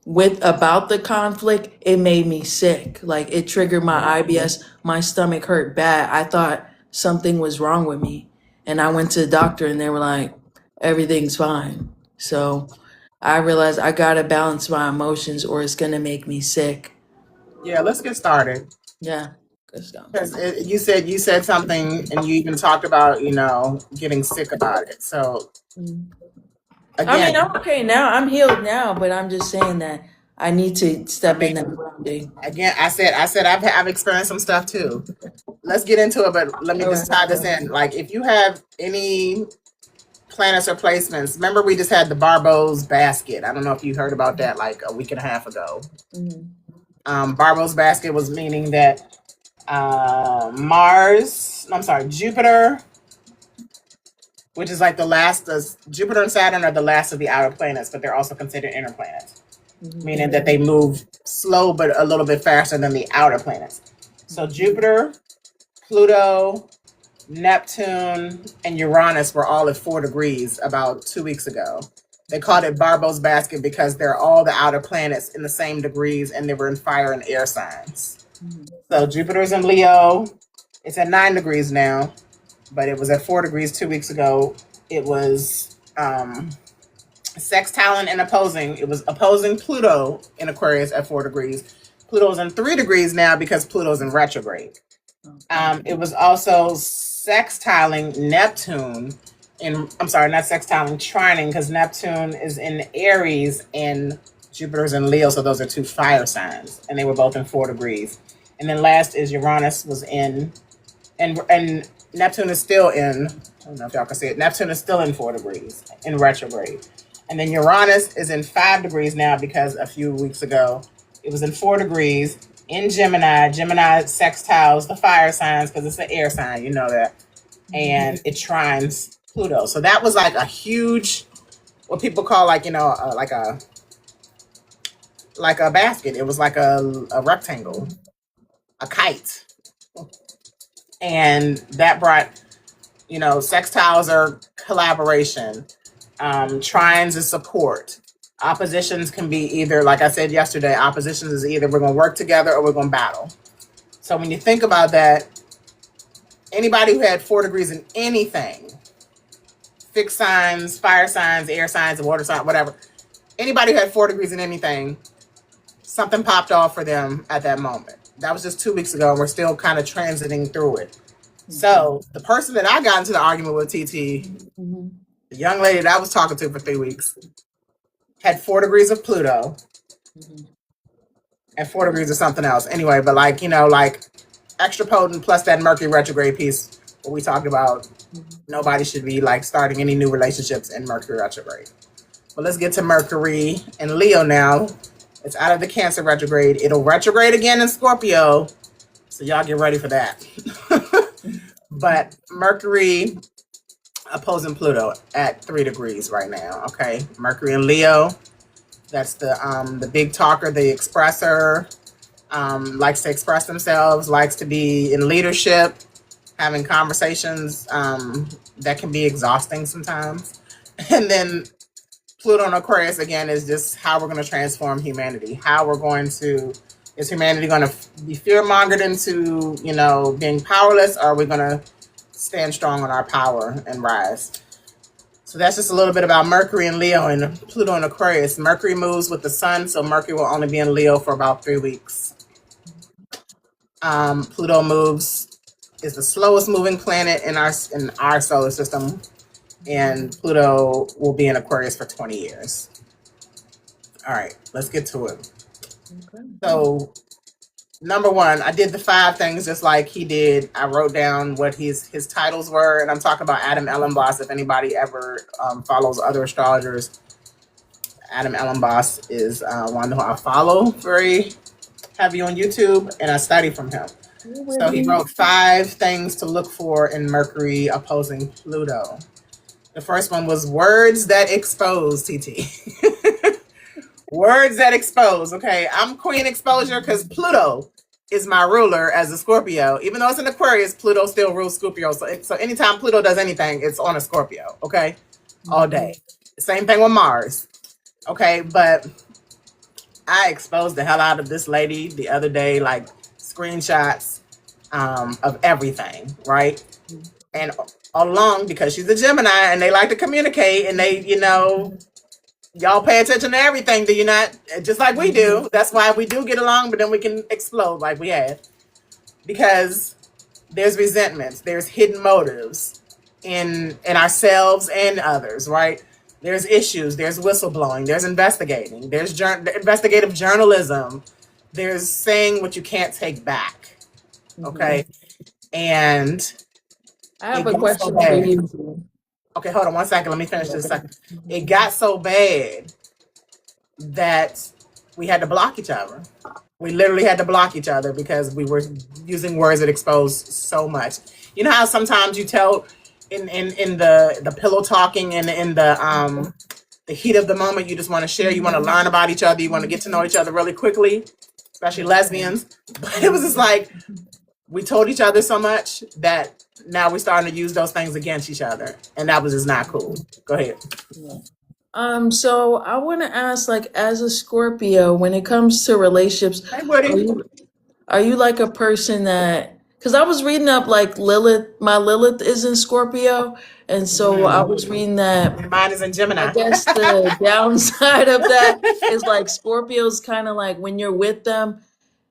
with about the conflict, it made me sick. Like it triggered my IBS. My stomach hurt bad. I thought something was wrong with me. And I went to the doctor and they were like, everything's fine. So I realized I gotta balance my emotions or it's gonna make me sick. yeah. Let's get started. Yeah. Good stuff. Because you said something, and you even talked about getting sick about it. So Mm. I again, mean, I'm okay now. I'm healed now, but I'm just saying that I need to I step in mean, that grounding. again, I said I've experienced some stuff too. Let's get into it, but let me All just right. tie this in. Like, if you have any planets or placements, remember we just had the Barbo's basket. I don't know if you heard about that like a week and a half ago. Mhm. Barbo's basket was meaning that Jupiter, which is like the last, Jupiter and Saturn are the last of the outer planets, but they're also considered inner planets, Mhm. meaning that they move slow but a little bit faster than the outer planets. So Jupiter, Pluto, Neptune, and Uranus were all at 4 degrees about 2 weeks ago. They called it Barbo's basket because they're all the outer planets in the same degrees and they were in fire and air signs. Mhm. So Jupiter's in Leo. It's at 9 degrees now, but it was at 4 degrees 2 weeks ago. It was sextiling and opposing. It was opposing Pluto in Aquarius at 4 degrees. Pluto's in 3 degrees now because Pluto's in retrograde. Okay. It was also sextiling Neptune in, I'm sorry, not sextiling, trining, because Neptune is in Aries and Jupiter's in Leo, so those are two fire signs, and they were both in 4 degrees. And then last is Uranus was in, and Neptune is still in, I don't know if y'all can see it, Neptune is still in 4 degrees in retrograde. And then Uranus is in 5 degrees now because a few weeks ago it was in 4 degrees in Gemini. Gemini sextiles the fire signs because it's an air sign, you know that. And it trines Pluto. So that was like a huge, what people call like, like a basket. It was like a rectangle, a kite. And that brought, sextiles are collaboration. Trines is support. Oppositions can be either, like I said yesterday, oppositions is either we're going to work together or we're going to battle. So when you think about that, anybody who had 4 degrees in anything, fixed signs, fire signs, air signs, water signs, whatever, anybody who had 4 degrees in anything, something popped off for them at that moment. That was just 2 weeks ago, and we're still kind of transiting through it. So the person that I got into the argument with, TT, Mm-hmm. the young lady that I was talking to for 3 weeks, had 4 degrees of Pluto Mm-hmm. and 4 degrees of something else. Anyway, but like, like extra potent plus that Mercury retrograde piece, what we talked about. Nobody should be like starting any new relationships in Mercury retrograde. But let's get to Mercury and Leo now. It's out of the Cancer retrograde. It'll retrograde again in Scorpio. So y'all get ready for that. But Mercury opposing Pluto at 3 degrees right now. Okay. Mercury and Leo. That's the big talker, the expressor, likes to express themselves, likes to be in leadership, having conversations that can be exhausting sometimes. And then Pluto and Aquarius, again, is just how we're going to transform humanity. Is humanity going to be fear-mongered into, being powerless, or are we going to stand strong on our power and rise? So that's just a little bit about Mercury and Leo and Pluto and Aquarius. Mercury moves with the sun, so Mercury will only be in Leo for about 3 weeks. Pluto is the slowest moving planet in our solar system, and Pluto will be in Aquarius for 20 years. All right, let's get to it. Okay. So, number one, I did the 5 things just like he did. I wrote down what his titles were, and I'm talking about Adam Ellenboss. If anybody ever follows other astrologers, Adam Ellenboss is one who I follow very heavy on YouTube, and I study from him. So he wrote 5 things to look for in Mercury opposing Pluto. The first one was words that expose, TT. Words that expose. Okay, I'm Queen Exposure because Pluto is my ruler as a Scorpio. Even though it's an Aquarius, Pluto still rules Scorpio. So anytime Pluto does anything, it's on a Scorpio. Okay, all day. Same thing with Mars. Okay, but I exposed the hell out of this lady the other day, like screenshots of everything, right? And along, because she's a Gemini and they like to communicate, and they, y'all pay attention to everything, do you not? Just like we do. That's why we do get along, but then we can explode like we have. Because there's resentments, there's hidden motives in ourselves and others, right? There's issues, there's whistleblowing, there's investigating, there's investigative journalism, there's saying what you can't take back, okay? And I have a question for you. Okay, hold on 1 second. Let me finish this second. It got so bad that we had to block each other. We literally had to block each other because we were using words that exposed so much. You know how sometimes you tell in the pillow talking and in the heat of the moment, you just want to share, you want to learn about each other, you want to get to know each other really quickly, especially lesbians. But it was just like we told each other so much that now we're starting to use those things against each other, and that was just not cool. Go ahead. So I want to ask, like, as a Scorpio, when it comes to relationships, Hey, Woody. are you like a person that? Because I was reading up, like, my Lilith is in Scorpio, and so I was reading that. Mine is in Gemini. I guess the downside of that is like Scorpio's kind of like when you're with them,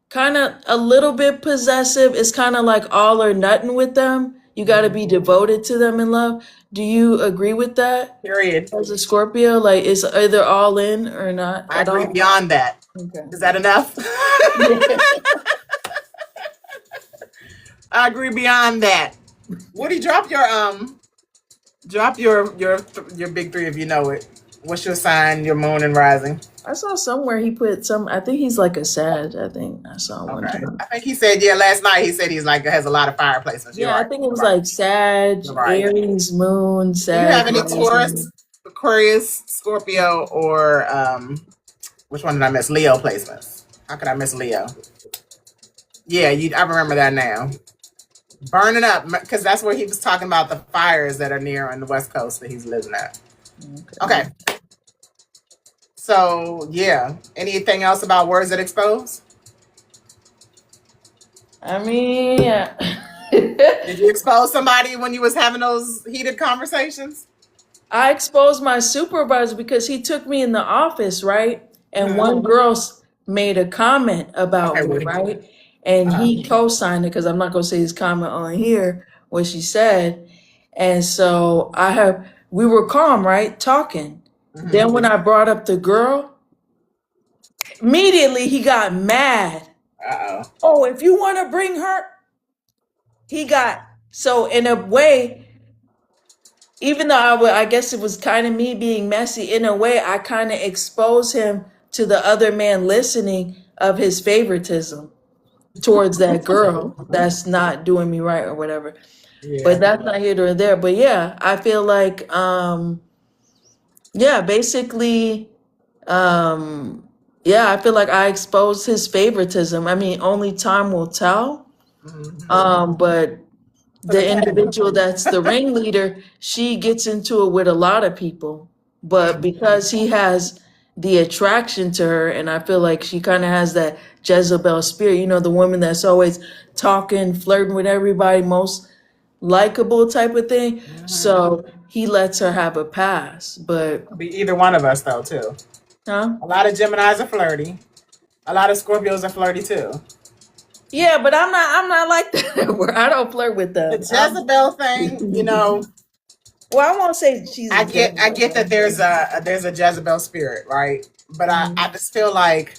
kind of a little bit possessive. It's kind of like all or nothing with them. You got to be devoted to them in love. Do you agree with that? Period. As a Scorpio, like it's either all in or not I at agree all. beyond that. Okay. Is that enough? I agree beyond that. Woody, drop your big 3 if you know it. What's your sign, your moon and rising? I saw somewhere he put some. I think he's like a Sag. I think I saw one Okay. time. I think he said, last night he said he's like has a lot of fire placements. Yeah, I think it was like Sag, Right. Aries, Moon, Do Sag. you have any Rising. Taurus, Aquarius, Scorpio, or which one did I miss? Leo placements. How could I miss Leo? Yeah, I remember that now. Burning up, because that's where he was talking about the fires that are near on the West Coast that he's living at. Okay. So, yeah. Anything else about words that expose? I mean, yeah. Did you expose somebody when you was having those heated conversations? I exposed my supervisor because he took me in the office, right? And one girl made a comment about Okay, me, Woody. right? And Uh-huh. he co-signed it because I'm not gonna say his comment on here, what she said. And so we were calm, right? Talking. Mm-hmm. Then when I brought up the girl, immediately he got mad. Uh-oh. Oh, if you want to bring her, he got, so in a way, even though I guess it was kind of me being messy, in a way, I kind of exposed him to the other man listening of his favoritism towards that girl that's not doing me right or whatever. But Yeah. that's not here nor there. But yeah, I feel like, yeah, basically, um, yeah, I feel like I exposed his favoritism. I mean, only time will tell. Mm-hmm. But For the the cat. individual that's the ringleader, she gets into it with a lot of people. But because he has the attraction to her, and I feel like she kind of has that Jezebel spirit, the woman that's always talking, flirting with everybody, most likable type of thing. Mm-hmm. So he lets her have a pass. But, Could be either one of us though, too. huh? A lot of Geminis are flirty. A lot of Scorpios are flirty too. Yeah, but I'm not like that. Where I don't flirt with The them. Jezebel thing, Well, I won't say she's a I get that Jezebel. there's a Jezebel spirit, right? But I Mhm. just feel like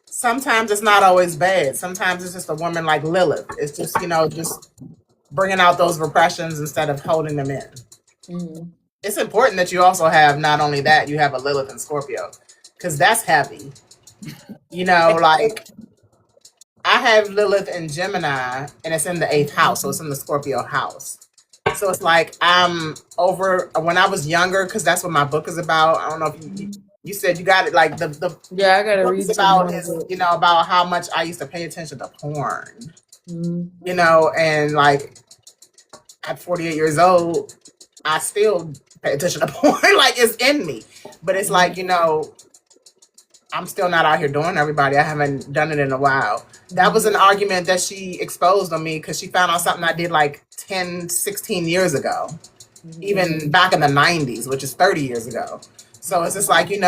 sometimes it's not always bad. Sometimes it's just a woman like Lilith. It's just, just bringing out those repressions instead of holding them in. Mhm. It's important that you also have not only that, you have a Lilith and Scorpio, because that's heavy. Like I have Lilith and Gemini, and it's in the 8th house, so it's in the Scorpio house. So it's like I'm over when I was younger, because that's what my book is about. I don't know if you said you got it. Like the Yeah, I gotta book is read some more about of is it. about how much I used to pay attention to porn. Mhm. And like at 48 years old, I still pay attention to porn. Like it's in me, but it's like I'm still not out here doing everybody. I haven't done it in a while. That was an argument that she exposed on me because she found out something I did like 10, 16 years ago, even back in the 90s, which is 30 years ago. So it's just like, I'm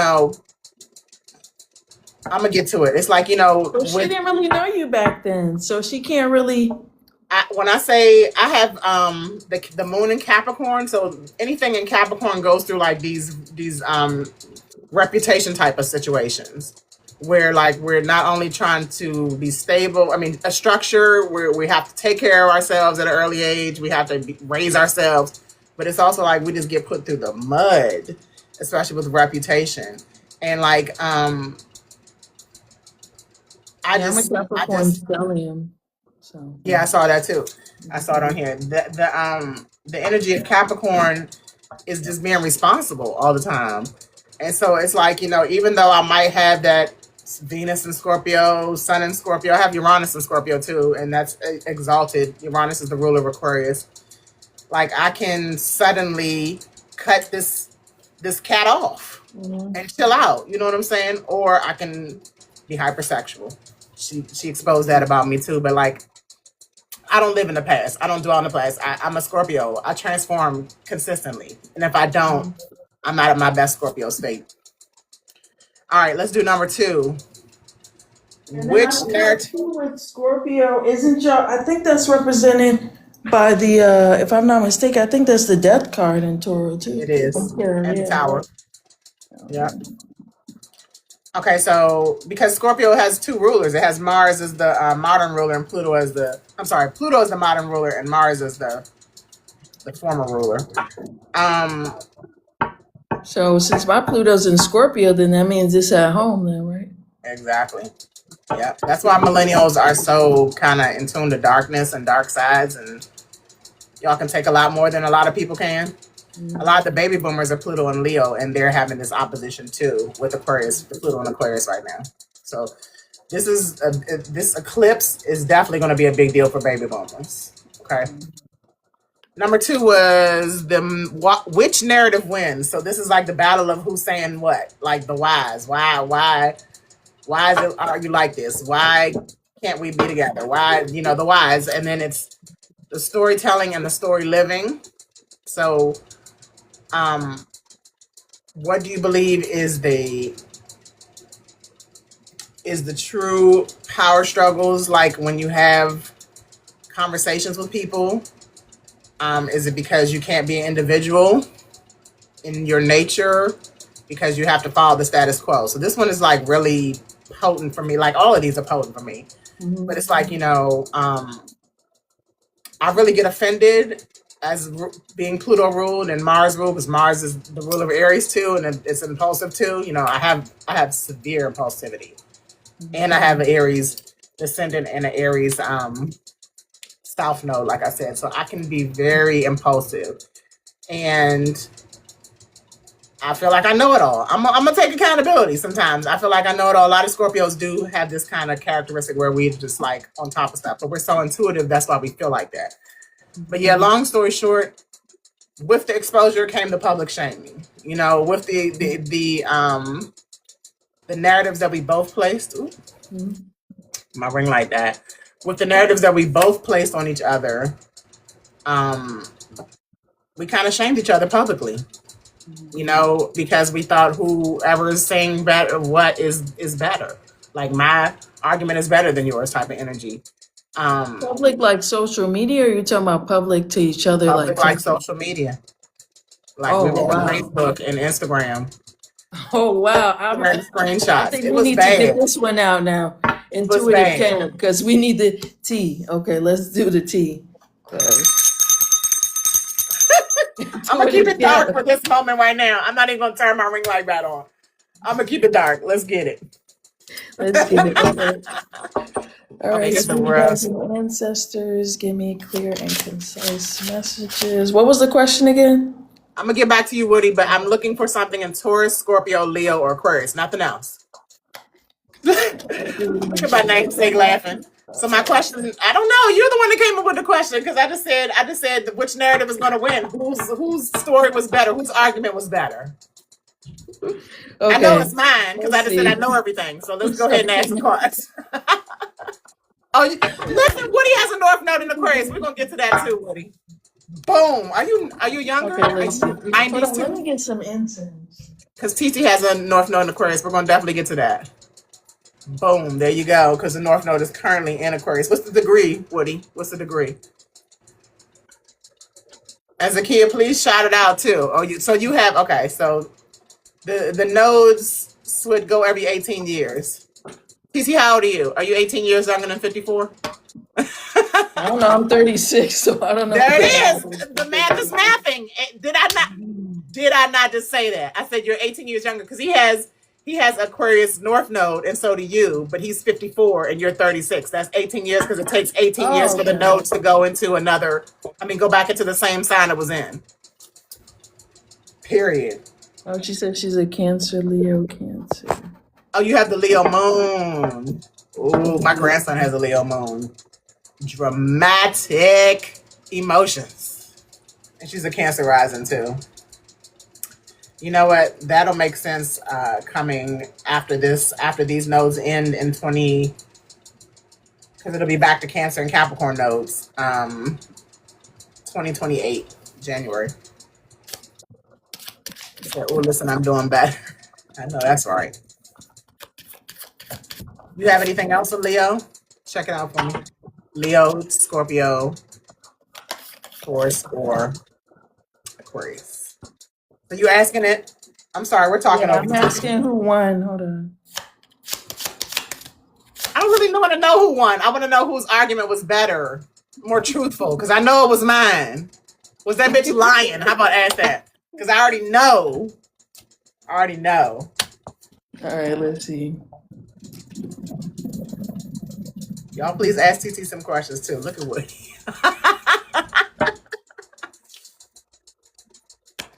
going to get to it. It's like, But she didn't really know you back then, so she can't really. when I say I have the moon in Capricorn, so anything in Capricorn goes through like these reputation type of situations where like we're not only trying to be stable, I mean a structure where we have to take care of ourselves at an early age, we have to raise ourselves, but it's also like we just get put through the mud, especially with reputation. And like I Yeah, I'm a just I Capricorn just stellium, so. yeah, I saw that too. I saw it on here. The energy of Capricorn is just being responsible all the time. And so it's like, even though I might have that Venus in Scorpio, Sun in Scorpio, I have Uranus in Scorpio too, and that's exalted. Uranus is the ruler of Aquarius. Like I can suddenly cut this cat off Mhm. and chill out. You know what I'm saying? Or I can be hypersexual. She exposed that about me too, but like I don't live in the past. I don't dwell in the past. I'm a Scorpio. I transform consistently. And if I don't, I'm not at my best Scorpio state. All right, let's do number 2. And then I Which feel narrative? too with Scorpio, isn't y'all? I think that's represented by the, if I'm not mistaken, I think that's the Death card in Toro too. It is. Yeah, And the yeah. Tower. Yeah. Okay, so because Scorpio has 2 rulers, it has Mars as the modern ruler and Pluto as Pluto is the modern ruler and Mars is the former ruler. So since my Pluto's in Scorpio, then that means it's at home then, right? Exactly. Yeah, that's why millennials are so kind of in tune to darkness and dark sides, and y'all can take a lot more than a lot of people can. A lot of the baby boomers are Pluto and Leo, and they're having this opposition too with Aquarius, the Pluto and Aquarius right now. So this eclipse is definitely going to be a big deal for baby boomers. Okay. Number 2 was which narrative wins. So this is like the battle of who's saying what, like the whys. Why are you like this? Why can't we be together? Why, the whys, and then it's the storytelling and the story living. So what do you believe is the is the true power struggles like when you have conversations with people? Is it because you can't be an individual in your nature because you have to follow the status quo? So this one is like really potent for me. Like all of these are potent for me. But it's like, I really get offended as being Pluto ruled and Mars ruled, because Mars is the ruler of Aries too, and it's impulsive too. I have severe impulsivity, and I have an Aries descendant and an Aries South Node, like I said, so I can be very impulsive, and I feel like I know it all. I'm gonna take accountability sometimes. I feel like I know it all. A lot of Scorpios do have this kind of characteristic where we're just like on top of stuff, but we're so intuitive. That's why we feel like that. But yeah, long story short, with the exposure came the public shaming. With the narratives that we both placed. Ooh, my ring like that. With the narratives that we both placed on each other, we kind of shamed each other publicly. Because we thought whoever is saying better what is better. Like my argument is better than yours type of energy. Public like social media, or you talking about public to each other? Public like social media. Like we were on Facebook and Instagram. Oh wow! I'm screenshots. I think we need to get this one out now. Intuitive camp, because we need the tea. Okay, let's do the tea. I'm gonna keep it dark for this moment right now. I'm not even gonna turn my ring light back on. I'm gonna keep it dark. Let's get it. Let's get it. Okay. All right, so ancestors, give me clear and concise messages. What was the question again? I'm gonna get back to you, Woody, but I'm looking for something in Taurus, Scorpio, Leo, or Aquarius. Nothing else. Look at my namesake laughing. So my question, I don't know. You're the one that came up with the question, because I just said which narrative is going to win. Whose story was better? Whose argument was better? Okay. I know it's mine because I just said I know everything. So let's go ahead and ask the cards. Listen, Woody has a North Node in Aquarius. We're gonna get to that too, Woody. Boom. Are you younger? Okay, let me get some incense. Because TT has a North Node in Aquarius. We're gonna definitely get to that. Boom. There you go. Because the North Node is currently in Aquarius. What's the degree, Woody? What's the degree? And Zakia, please shout it out too. So you have, okay, so the nodes would go every 18 years. TT, how old are you? Are you 18 years younger than 54? I don't know. I'm 36, so I don't know. There it is. The math is mathing. Did I not just say that? I said you're 18 years younger because he has Aquarius North Node, and so do you, but he's 54 and you're 36. That's 18 years because it takes 18 years for the nodes to go into go back into the same sign it was in. Period. Oh, she said she's a Cancer, Leo, Cancer. Oh, you have the Leo moon. Ooh, my grandson has a Leo moon. Dramatic emotions. And she's a Cancer rising too. You know what? That'll make sense coming after these nodes end in 20, because it'll be back to Cancer and Capricorn nodes. 2028, January. So, listen, I'm doing better. I know that's right. You have anything else with Leo? Check it out for me. Leo, Scorpio, Taurus, or Aquarius. So you asking it? I'm sorry, we're talking over. I'm asking who won. Hold on. I don't really want to know who won. I want to know whose argument was better, more truthful, because I know it was mine. Was that bitch lying? How about ask that? Because I already know. All right, let's see. Y'all please ask TT some questions too. Look at Woody.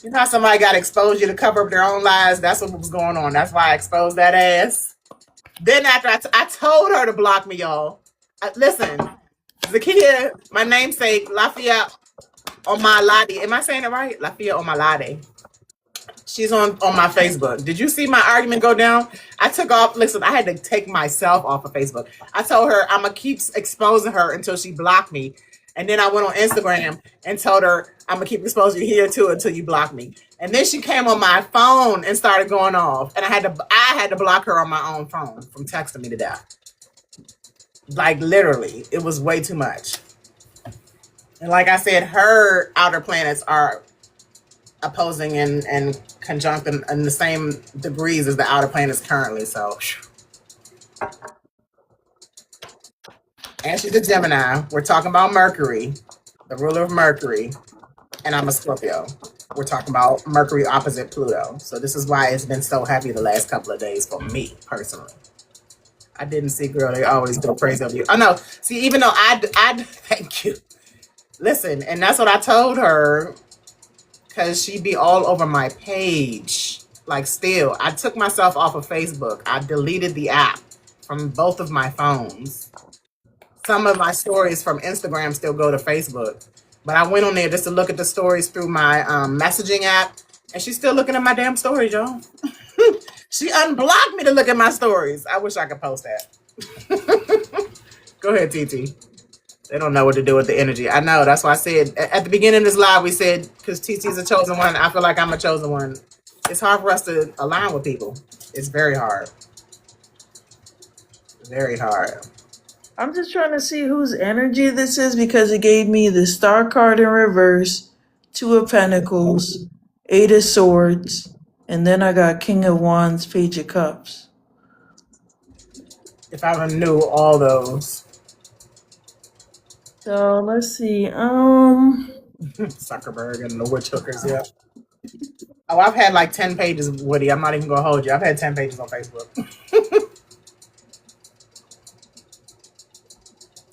You know how somebody got exposed you to cover up their own lies? That's what was going on. That's why I exposed that ass. Then after I told her to block me, y'all. Listen, Zakia, my namesake, Lafayette Omalade. Am I saying it right? Lafayette Omalade. She's on my Facebook. Did you see my argument go down? I took off. Listen, I had to take myself off of Facebook. I told her I'm going to keep exposing her until she blocked me. And then I went on Instagram and told her I'm going to keep exposing you here too until you block me. And then she came on my phone and started going off, and I had to block her on my own phone from texting me to death. Like literally, it was way too much. And like I said, her outer planets are opposing and conjunct in the same degrees as the outer planets currently. So, and she's a Gemini. We're talking about Mercury, the ruler of Mercury, and I'm a Scorpio. We're talking about Mercury opposite Pluto. So this is why it's been so heavy the last couple of days for me personally. I didn't see, girl. They always go crazy over you. Oh no. See, even though I thank you. Listen, and that's what I told her, because she'd be all over my page. Like, still, I took myself off of Facebook. I deleted the app from both of my phones. Some of my stories from Instagram still go to Facebook. But I went on there just to look at the stories through my messaging app. And she's still looking at my damn stories, y'all. She unblocked me to look at my stories. I wish I could post that. Go ahead, TT. They don't know what to do with the energy. I know. That's why I said at the beginning of this live, we said, because TT's a chosen one, I feel like I'm a chosen one. It's hard for us to align with people. It's very hard. Very hard. I'm just trying to see whose energy this is because it gave me the Star card in reverse, Two of Pentacles, Eight of Swords, and then I got King of Wands, Page of Cups. If I ever knew all those. So let's see. Zuckerberg and the witch hookers, yeah. Oh, I've had like 10 pages, Woody. I'm not even gonna hold you. I've had 10 pages on Facebook.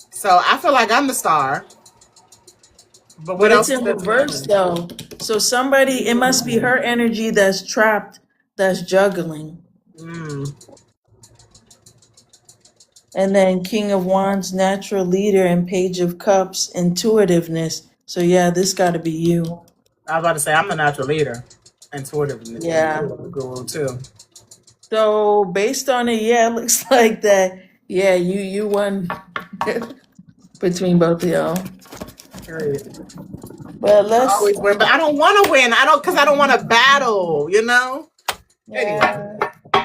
So I feel like I'm the star. But what else it's is in reverse though. So somebody, it must be her energy that's trapped, that's juggling. And then King of Wands, natural leader, and Page of Cups, intuitiveness. So yeah, this got to be you. I was about to say, I'm the natural leader. Intuitiveness. Yeah. Guru too. So based on it, yeah, it looks like that. Yeah, you won between both of y'all. Period. But I always win, but I don't want to win. Because I don't want to battle, you know? Anyway.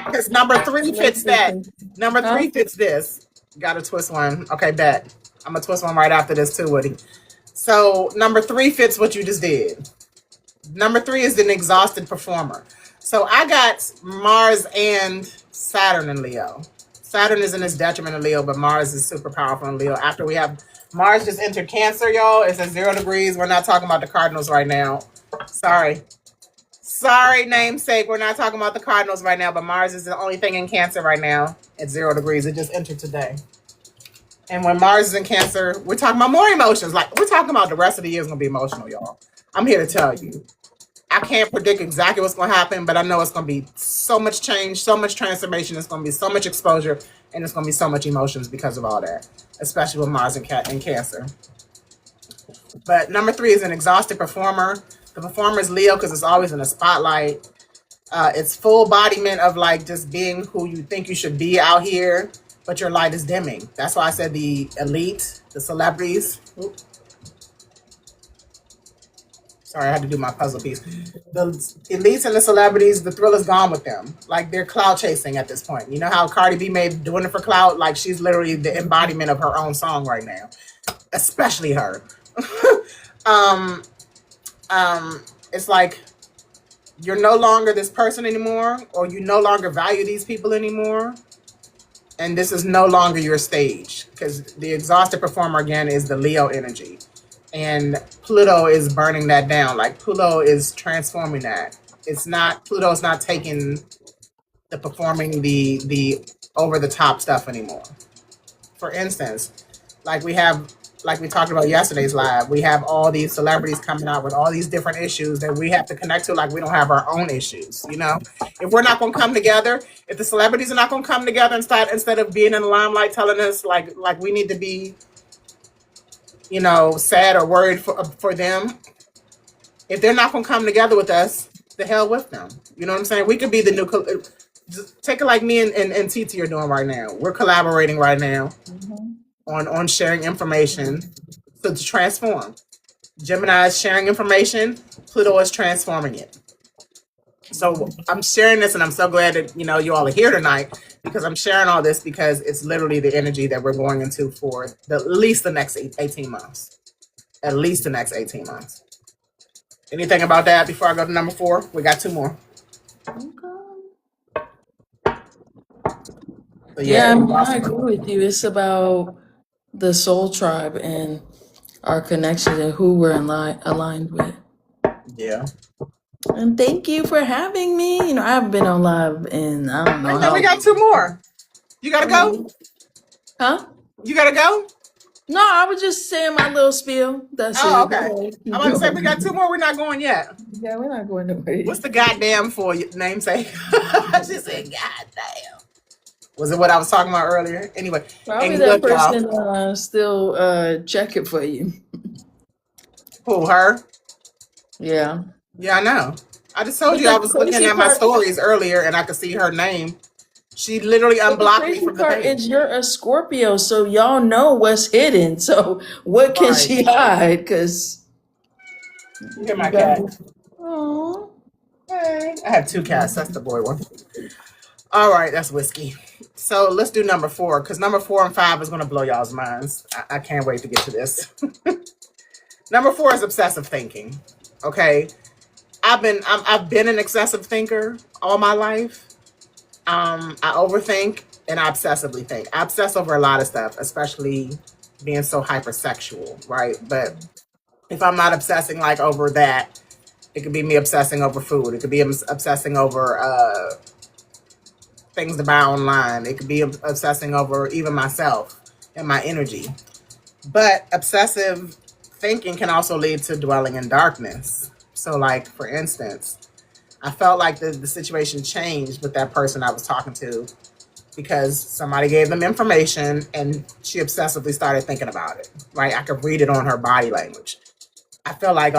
Because number 3 fits that. Number 3 fits this. Got to twist one. Okay, bet. I'm going to twist one right after this too, Woody. So number 3 fits what you just did. Number 3 is an exhausted performer. So I got Mars and Saturn in Leo. Saturn is in its detriment in Leo, but Mars is super powerful in Leo. After we have Mars just entered Cancer, y'all. It's at 0 degrees. We're not talking about the Cardinals right now. Sorry, namesake. We're not talking about the Cardinals right now, but Mars is the only thing in Cancer right now at 0 degrees. It just entered today. And when Mars is in Cancer, we're talking about more emotions. Like, we're talking about the rest of the year is going to be emotional, y'all. I'm here to tell you. I can't predict exactly what's going to happen, but I know it's going to be so much change, so much transformation. It's going to be so much exposure, and it's going to be so much emotions because of all that, especially with Mars in Cancer. But number 3 is an exhausted performer. The performer is Leo because it's always in the spotlight. It's full embodiment of like just being who you think you should be out here, but your light is dimming. That's why I said the elite, the celebrities. Oops. Sorry, I had to do my puzzle piece. The elites and the celebrities, the thrill is gone with them. Like, they're clout chasing at this point. You know how Cardi B made Doing It for Clout? Like, she's literally the embodiment of her own song right now. Especially her. It's like you're no longer this person anymore, or you no longer value these people anymore. And this is no longer your stage, because the exhausted performer, again, is the Leo energy. And Pluto is burning that down. Like, Pluto is transforming that. Pluto's not taking the performing the over the top stuff anymore. For instance, like we talked about yesterday's live, we have all these celebrities coming out with all these different issues that we have to connect to, like we don't have our own issues, you know? If we're not going to come together, if the celebrities are not going to come together instead of being in the limelight telling us like we need to be, you know, sad or worried for them, if they're not going to come together with us, the hell with them. You know what I'm saying? We could be the new, take it like me and TT are doing right now. We're collaborating right now on sharing information to transform. Gemini is sharing information. Pluto is transforming it. So I'm sharing this, and I'm so glad that you all are here tonight, because I'm sharing all this because it's literally the energy that we're going into for at least the next 18 months. At least the next 18 months. Anything about that before I go to number 4? We got 2 more. Okay. So Yeah, I mean, I awesome. agree with you. It's about the soul tribe and our connection and who we're aligned with. Yeah. And thank you for having me. I haven't been on live in I don't know Now we got 2 more. You gotta go? Huh? You gotta go? No, I was just saying my little spiel. That's Oh, it. okay. I'm about to say we got 2 more. We're not going yet. Yeah, we're not going nowhere. What's the goddamn for namesake? She said, "Goddamn." Was it what I was talking about earlier? Anyway, Probably and that look, y'all. person still checking for you. Who, her? Yeah. Yeah, I know. I just told But you I the was looking crazy at my part, stories earlier, and I could see her name. She literally but the unblocked me crazy from the part page. is you're a Scorpio, so y'all know what's hidden. So what can Right. she hide? Because Look at my cat. Oh. Hey. I have 2 cats. That's the boy one. All right, that's Whiskey. So let's do number 4, because number 4 and 5 is going to blow y'all's minds. I can't wait to get to this. Number 4 is obsessive thinking. Okay, I've been an excessive thinker all my life. I overthink and I obsessively think. I obsess over a lot of stuff, especially being so hypersexual, right? But if I'm not obsessing like over that, it could be me obsessing over food. It could be obsessing over things to buy online. It could be obsessing over even myself and my energy. But obsessive thinking can also lead to dwelling in darkness. So, like, for instance, I felt like the situation changed with that person I was talking to because somebody gave them information and she obsessively started thinking about it. Right? I could read it on her body language. I feel like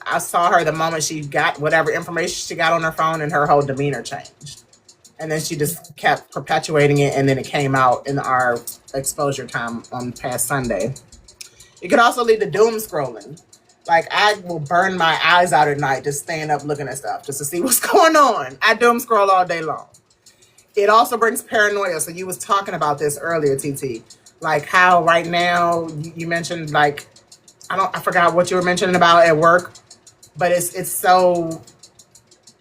I saw her the moment she got whatever information she got on her phone, and her whole demeanor changed. And then she just kept perpetuating it, and then it came out in our exposure time on past Sunday. It could also lead to doom scrolling. Like, I will burn my eyes out at night just staying up looking at stuff just to see what's going on. I doom scroll all day long. It also brings paranoia. So you was talking about this earlier, TT. Like how right now you mentioned, like, I forgot what you were mentioning about at work, but it's so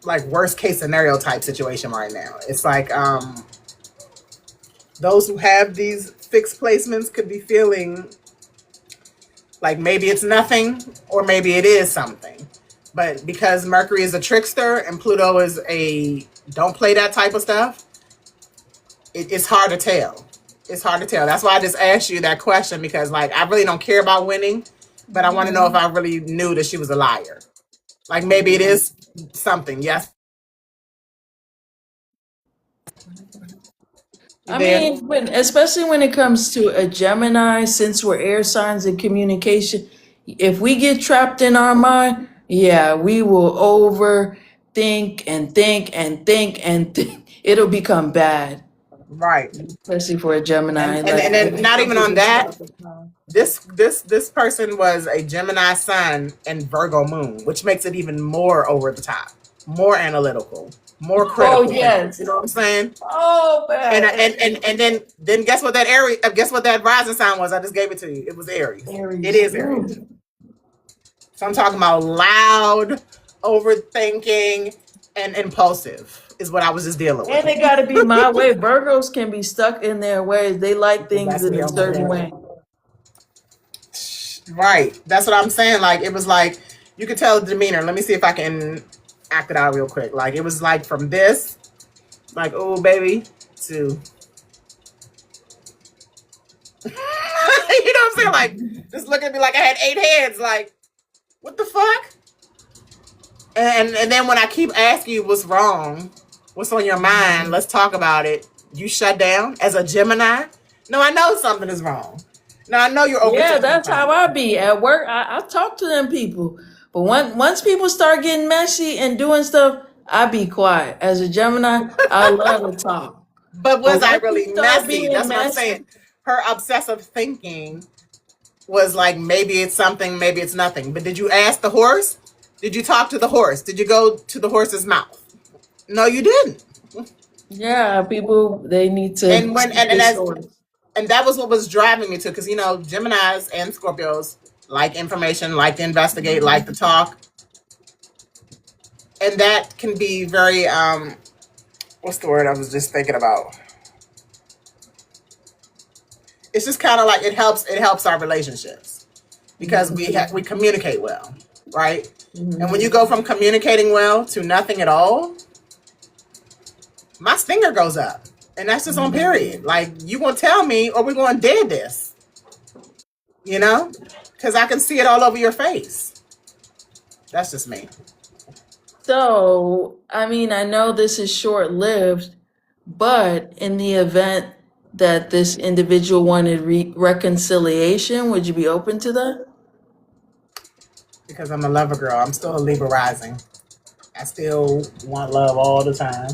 like worst case scenario type situation right now. It's like those who have these fixed placements could be feeling like maybe it's nothing or maybe it is something. But because Mercury is a trickster and Pluto is a don't play that type of stuff, it's hard to tell. It's hard to tell. That's why I just asked you that question, because like I really don't care about winning, but I want to know if I really knew that she was a liar. Like maybe it is something. Yes. I mean, especially when it comes to a Gemini, since we're air signs in communication, if we get trapped in our mind, yeah, we will overthink and think and think and think. It'll become bad, Right. especially for a Gemini. And then not even on that, this person was a Gemini sun and Virgo moon, which makes it even more over the top, more analytical, more critical. Oh yes. You know what I'm saying? Oh bad. And then guess what that rising sign was? I just gave it to you. It was Aries. It is Aries. So I'm talking about loud, overthinking, and impulsive is what I was just dealing with. And it got to be my way. Virgos can be stuck in their ways. They like things in a certain way. Right. That's what I'm saying. Like, it was like, you could tell the demeanor. Let me see if I can act it out real quick. Like, it was like from this, like, oh, baby, to, you know what I'm saying? Like, just look at me like I had 8 heads. Like, what the fuck? And then when I keep asking you what's wrong, what's on your mind, let's talk about it, you shut down as a Gemini? No, I know something is wrong. Now, I know you're over. Yeah, that's how I be at work. I talk to them people. But once people start getting messy and doing stuff, I be quiet. As a Gemini, I love to talk. But was I really messy? being That's what I'm messy- saying. Her obsessive thinking was like, maybe it's something, maybe it's nothing. But did you ask the horse? Did you talk to the horse? Did you go to the horse's mouth? No, you didn't. Yeah, people they need to And when see and this as story. and that was what was driving me to, because Geminis and Scorpios like information, like to investigate, like to talk, and that can be very what's the word I was just thinking about? It's just kind of like it helps our relationships because Mhm. we communicate well, right? And when Mhm. you go from communicating well to nothing at all, my stinger goes up. And that's just on period. Like, you gonna tell me or we're gonna dead this, you know? Because I can see it all over your face. That's just me. So, I mean, I know this is short-lived, but in the event that this individual wanted reconciliation, would you be open to that? Because I'm a lover girl. I'm still a Libra rising. I still want love all the time.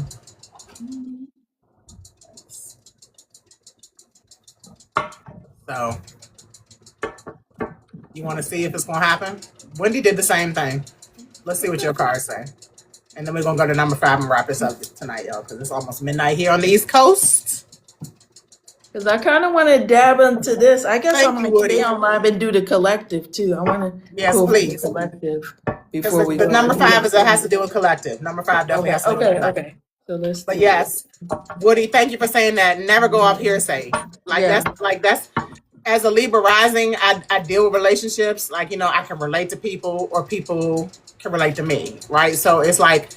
So, you want to see if it's gonna happen? Wendy did the same thing. Let's see what your cards say. And then we're gonna go to number 5 and wrap this up tonight, y'all, because it's almost midnight here on the East Coast. Because I kind of want to dab into this. I guess I Thank you, might stay Woody. on live and do the collective too. I want to Yes, pull from the please. collective Because before we the go number into 5 has the. to do with collective. Number 5 definitely Okay, has to do with okay, collective. okay. So let's But do this. yes, Woody, thank you for saying that. Never go off hearsay. Yeah. That's as a Libra rising, I deal with relationships. Like, I can relate to people or people can relate to me. Right. So it's like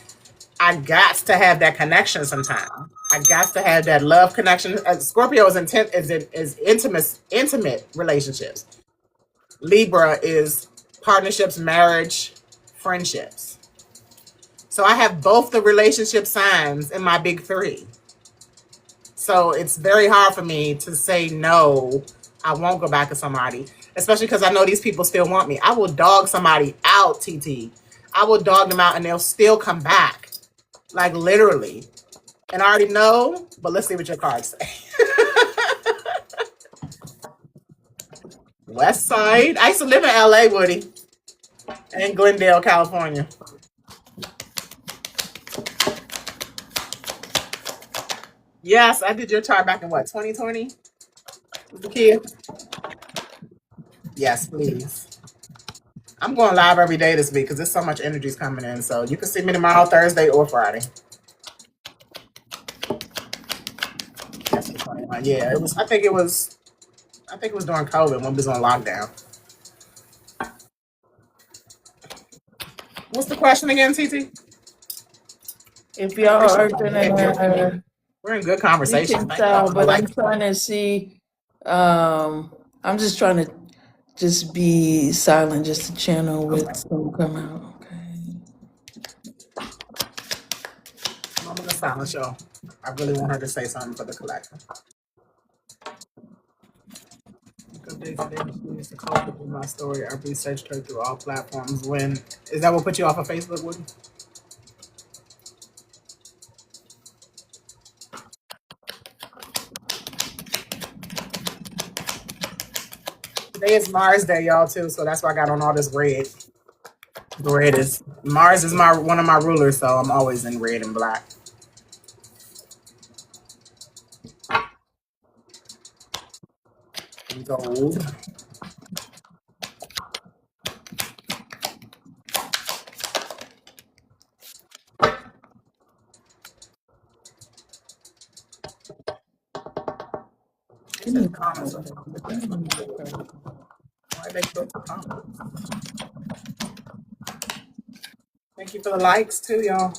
I got to have that connection sometime. I got to have that love connection. Scorpio is intimate relationships. Libra is partnerships, marriage, friendships. So I have both the relationship signs in my big 3. So it's very hard for me to say no. I won't go back to somebody, especially because I know these people still want me. I will dog somebody out, TT. I will dog them out and they'll still come back. Like, literally. And I already know, but let's see what your cards say. West Side. I used to live in LA, Woody, and in Glendale, California. Yes, I did your chart back in what, 2020? The kid? Yes, please. I'm going live every day this week because there's so much energy's coming in. So you can see me tomorrow, Thursday, or Friday. That's 21. Yeah, it was. I think it was during COVID when we was on lockdown. What's the question again, TT? If y'all are gonna We're in good conversation. Thank y'all reconcile, for the but I'm like. trying to see. I'm just trying to just be silent, just to channel Okay. with some come out. Okay. I'm gonna silence y'all. I really want her to say something for the collector. Good days and days she used to call with my story. I researched her through all platforms. When is that what put you off of Facebook, Woody? Today is Mars Day, y'all, too. So that's why I got on all this red. The red is Mars is one of my rulers, so I'm always in red and black. And gold. Give me Comments. Why they put the comments? Thank you for the likes too, y'all.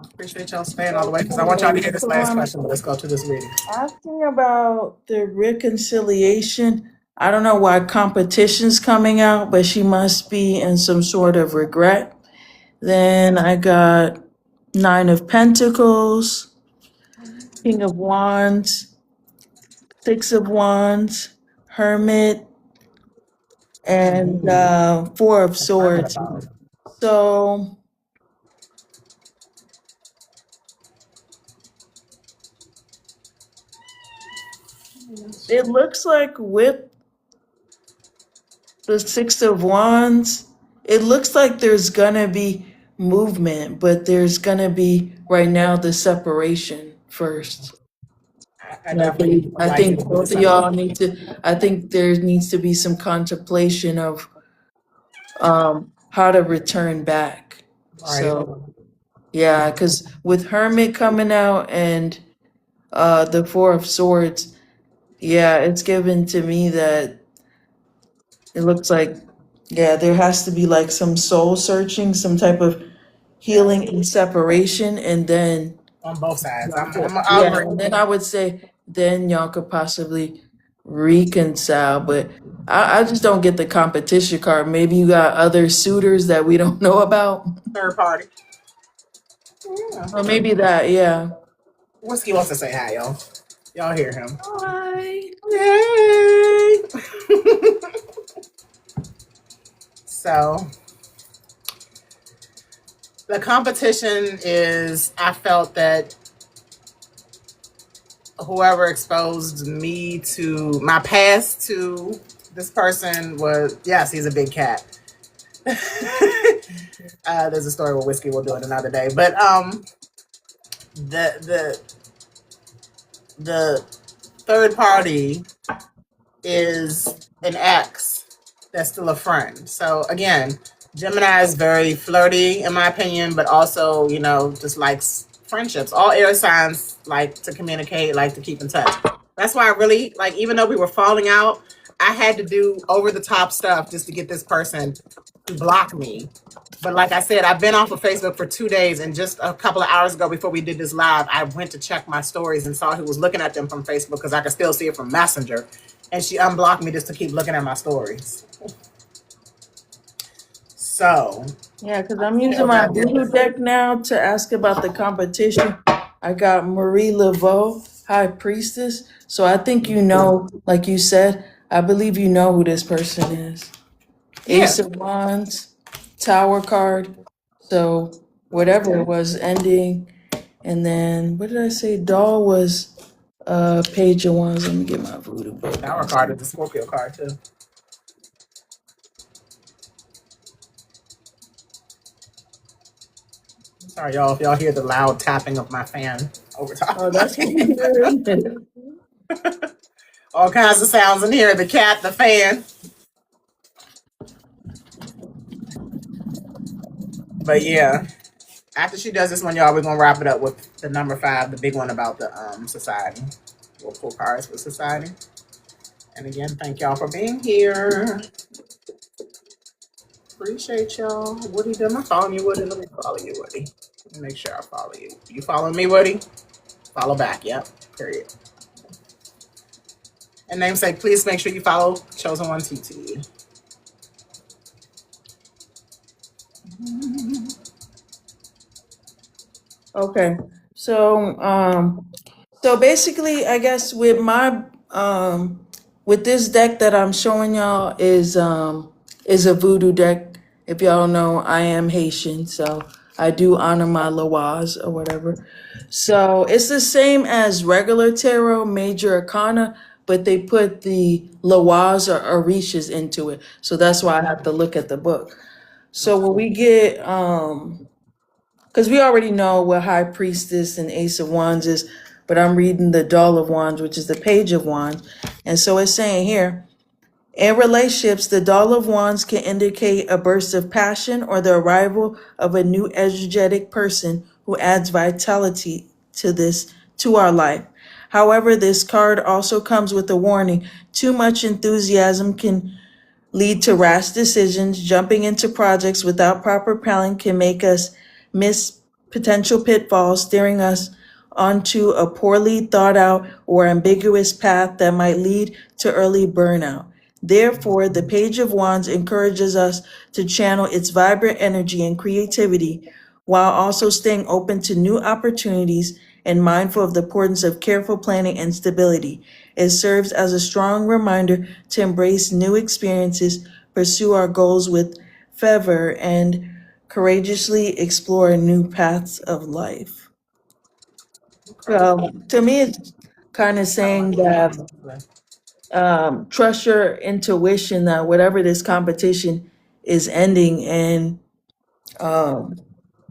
Appreciate y'all staying all the way because I want y'all to hear this last question. But let's go to this reading. Asking about the reconciliation. I don't know why competition's coming out, but she must be in some sort of regret. Then I got Nine of Pentacles, King of Wands, Six of Wands, Hermit, and Four of Swords. So it looks like with the Six of Wands, it looks like there's gonna be movement, but there's gonna be right now the separation first. I And definitely would I like to think do the both of separate. y'all need to, I think there needs to be some contemplation of how to return back. Right. So yeah, because with Hermit coming out and the Four of Swords, yeah, it's given to me that it looks like, yeah, there has to be like some soul searching, some type of Yeah. healing and separation, and then On both sides. I'll yeah, agree. and then I would say then y'all could possibly reconcile. But I just don't get the competition card. Maybe you got other suitors that we don't know about, Third party. Yeah. or maybe that. Yeah. Whiskey wants to say hi, y'all. Y'all hear him. Hi. Yay! So the competition is, I felt that whoever exposed me to my past to this person was, yes, he's a big cat. There's a story where Whiskey will do it another day. But the the third party is an ex that's still a friend. So again, Gemini is very flirty in my opinion, but also, you know, just likes friendships. All air signs like to communicate, like to keep in touch. That's why I really like, even though we were falling out, I had to do over the top stuff just to get this person to block me. But like I said, I've been off of Facebook for 2 days, and just a couple of hours ago before we did this live, I went to check my stories and saw who was looking at them from Facebook because I could still see it from Messenger. And she unblocked me just to keep looking at my stories. So Yeah, because I'm using my voodoo deck now to ask about the competition. I got Marie Laveau, High Priestess. So I think you know, like you said, I believe you know who this person is. yeah, Ace of Wands, Tower card. So whatever it was ending. And then what did I say? Doll was Page of Wands. Let me get my voodoo book. Tower card is the Scorpio card too. Sorry, y'all, if y'all hear the loud tapping of my fan over top. Oh, that's what you heard. All kinds of sounds in here. The cat, the fan. But yeah, after she does this one, y'all, we're gonna wrap it up with the number 5, the big one about the society. We'll pull cards for society. And again, thank y'all for being here. Appreciate y'all. Woody, am I following you, Woody? Let me follow you, Woody. Let me make sure I follow you. You follow me, Woody? Follow back. Yep. Period. And namesake, please make sure you follow Chosen One TT. Okay. So basically I guess with my with this deck that I'm showing y'all is a voodoo deck. If y'all know, I am Haitian, so I do honor my Lawaz or whatever. So it's the same as regular tarot, major arcana, but they put the Lawaz or Orishas into it. So that's why I have to look at the book. So when we get because we already know what High Priestess and Ace of Wands is, but I'm reading the Doll of Wands, which is the Page of Wands. And so it's saying here, in relationships, the Doll of Wands can indicate a burst of passion or the arrival of a new energetic person who adds vitality to our life. However, this card also comes with a warning. Too much enthusiasm can lead to rash decisions. Jumping into projects without proper planning can make us miss potential pitfalls, steering us onto a poorly thought out or ambiguous path that might lead to early burnout. Therefore, the Page of Wands encourages us to channel its vibrant energy and creativity while also staying open to new opportunities and mindful of the importance of careful planning and stability. It serves as a strong reminder to embrace new experiences, pursue our goals with fervor, and courageously explore new paths of life. So, to me, it's kind of saying that trust your intuition that whatever this competition is ending, and um,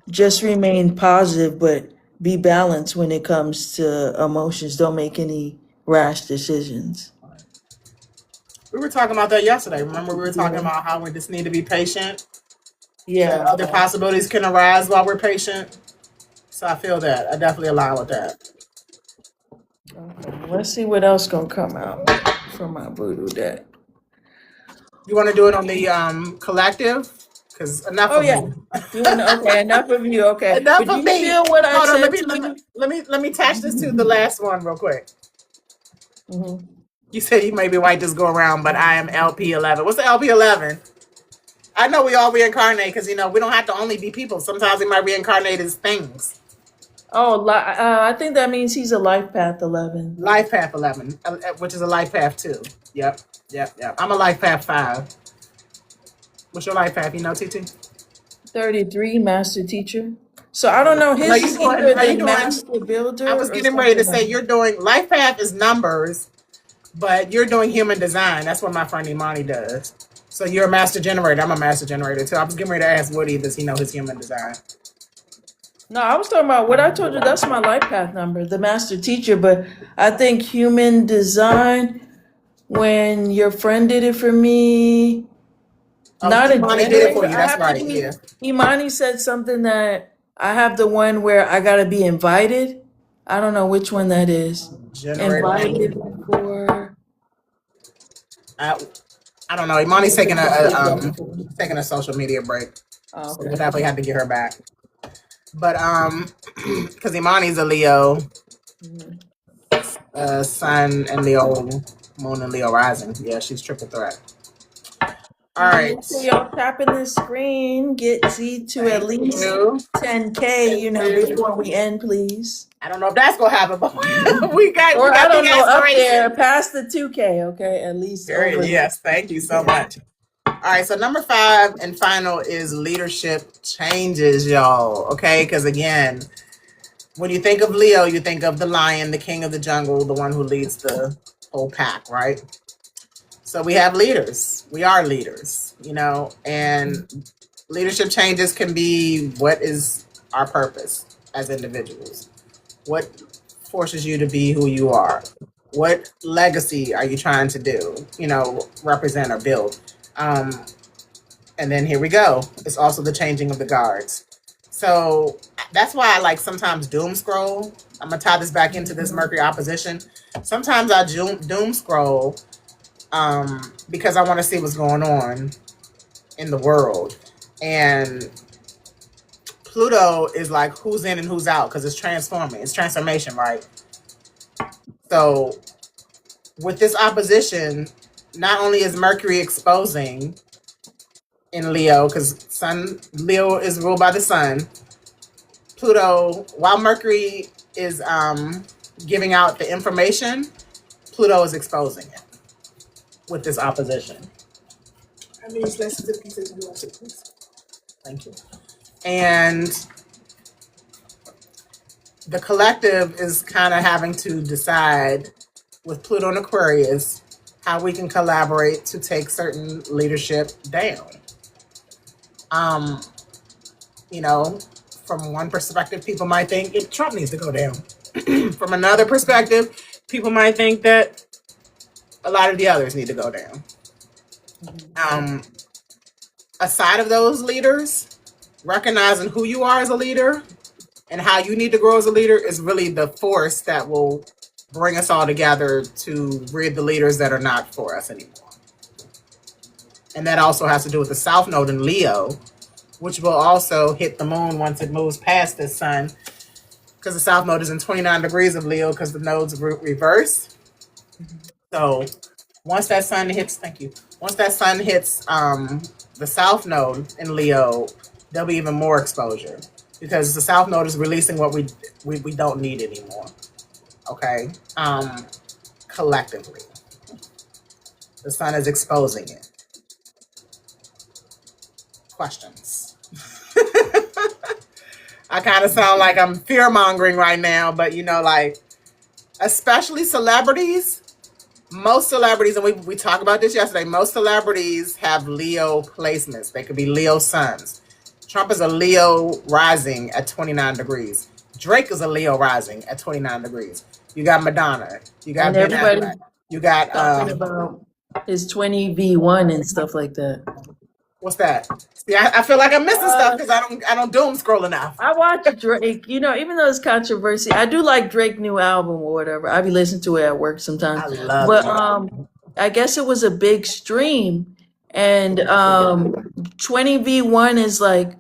just remain positive, but be balanced when it comes to emotions. Don't make any rash decisions. We were talking about that yesterday. Remember, we were talking Yeah. about how we just need to be patient. That Yeah. other possibilities can arise while we're patient. So I feel that. I definitely align with that. Okay. Let's see what else gonna come out from my voodoo deck. You want to do it on the collective? Because enough Oh of yeah. me. You wanna? Okay. Enough of you. Okay. Enough But of you me. feel what I Hold on. said to you? Let me attach this to the last one real quick. Mhm. You said you maybe might just go around, but I am LP11. What's the LP11? I know we all reincarnate because we don't have to only be people. Sometimes we might reincarnate as things. Oh, I think that means he's a life path 11. Life path 11, which is a life path 2. Yep, yep. I'm a life path 5. What's your life path? You know, TT? 33, master teacher. So I don't know. Are His you is doing? either Are you the doing? master I builder was or getting ready to something say like you're that. doing life path is numbers, but you're doing human design. That's what my friend Imani does. So you're a master generator. I'm a master generator too. I was getting ready to ask Woody, does he know his human design? No, I was talking about what I told you. That's my life path number, the master teacher. But I think human design, when your friend did it for me, Oh, not a Imani did it for generator. you. I That's have to right. be. Yeah. Imani said something that I have the one where I got to be invited. I don't know which one that is. Generator. Invited for. I, I don't know. Imani's taking taking a social media break, Oh, so we'll okay. definitely have to get her back. But because Imani's a Leo, Mhm. Sun and Leo, Moon and Leo rising. Yeah, she's triple threat. All right. Make sure y'all tapping the screen. Get Z to at Thank least you. 10K, Thank you. before we end, please. I don't know if that's gonna happen, but we Or I got big don't know, up there, aspirations. past the 2K, okay? At least Period. over there. Yes. Thank you so much. All right. So number 5 and final is leadership changes, y'all. Okay. Because again, when you think of Leo, you think of the lion, the king of the jungle, the one who leads the whole pack, right? So we have leaders. We are leaders, and leadership changes can be what is our purpose as individuals. What forces you to be who you are? What legacy are you trying to do, represent or build? And then here we go. It's also the changing of the guards. So that's why I like sometimes doom scroll. I'm gonna tie this back into this Mercury opposition. Sometimes I doom scroll because I want to see what's going on in the world. And Pluto is like who's in and who's out because it's transforming. It's transformation, right? So with this opposition, not only is Mercury exposing in Leo, because Leo is ruled by the sun. Pluto, while Mercury is giving out the information, Pluto is exposing it with this opposition. I mean, listen to the pieces you want to, please. Thank you. And the collective is kind of having to decide with Pluto and Aquarius how we can collaborate to take certain leadership down. Um, from one perspective, people might think Trump needs to go down. From another perspective, people might think that a lot of the others need to go down. Aside of those leaders, recognizing who you are as a leader and how you need to grow as a leader is really the force that will bring us all together to rid the leaders that are not for us anymore. And that also has to do with the South Node in Leo, which will also hit the moon once it moves past the sun, because the South Node is in 29 degrees of Leo because the nodes reverse. So once that sun hits, once that sun hits the South Node in Leo, there'll be even more exposure because the South Node is releasing what we don't need anymore. Okay, collectively, the sun is exposing it. Questions? I kind of sound like I'm fear mongering right now, but especially celebrities, most celebrities, and we talked about this yesterday, most celebrities have Leo placements. They could be Leo suns. Trump is a Leo rising at 29 degrees. Drake is a Leo rising at 29 degrees. You got Madonna. You got And Ben everybody Affleck. You got talking about his 20v1 and stuff like that. what's that? See, I feel like I'm missing stuff because I don't doom scroll enough. I watch Drake, you know, even though it's controversy, I do like Drake new album or whatever. I be listening to it at work sometimes. I love But it. I guess it was a big stream, and 20v1 is like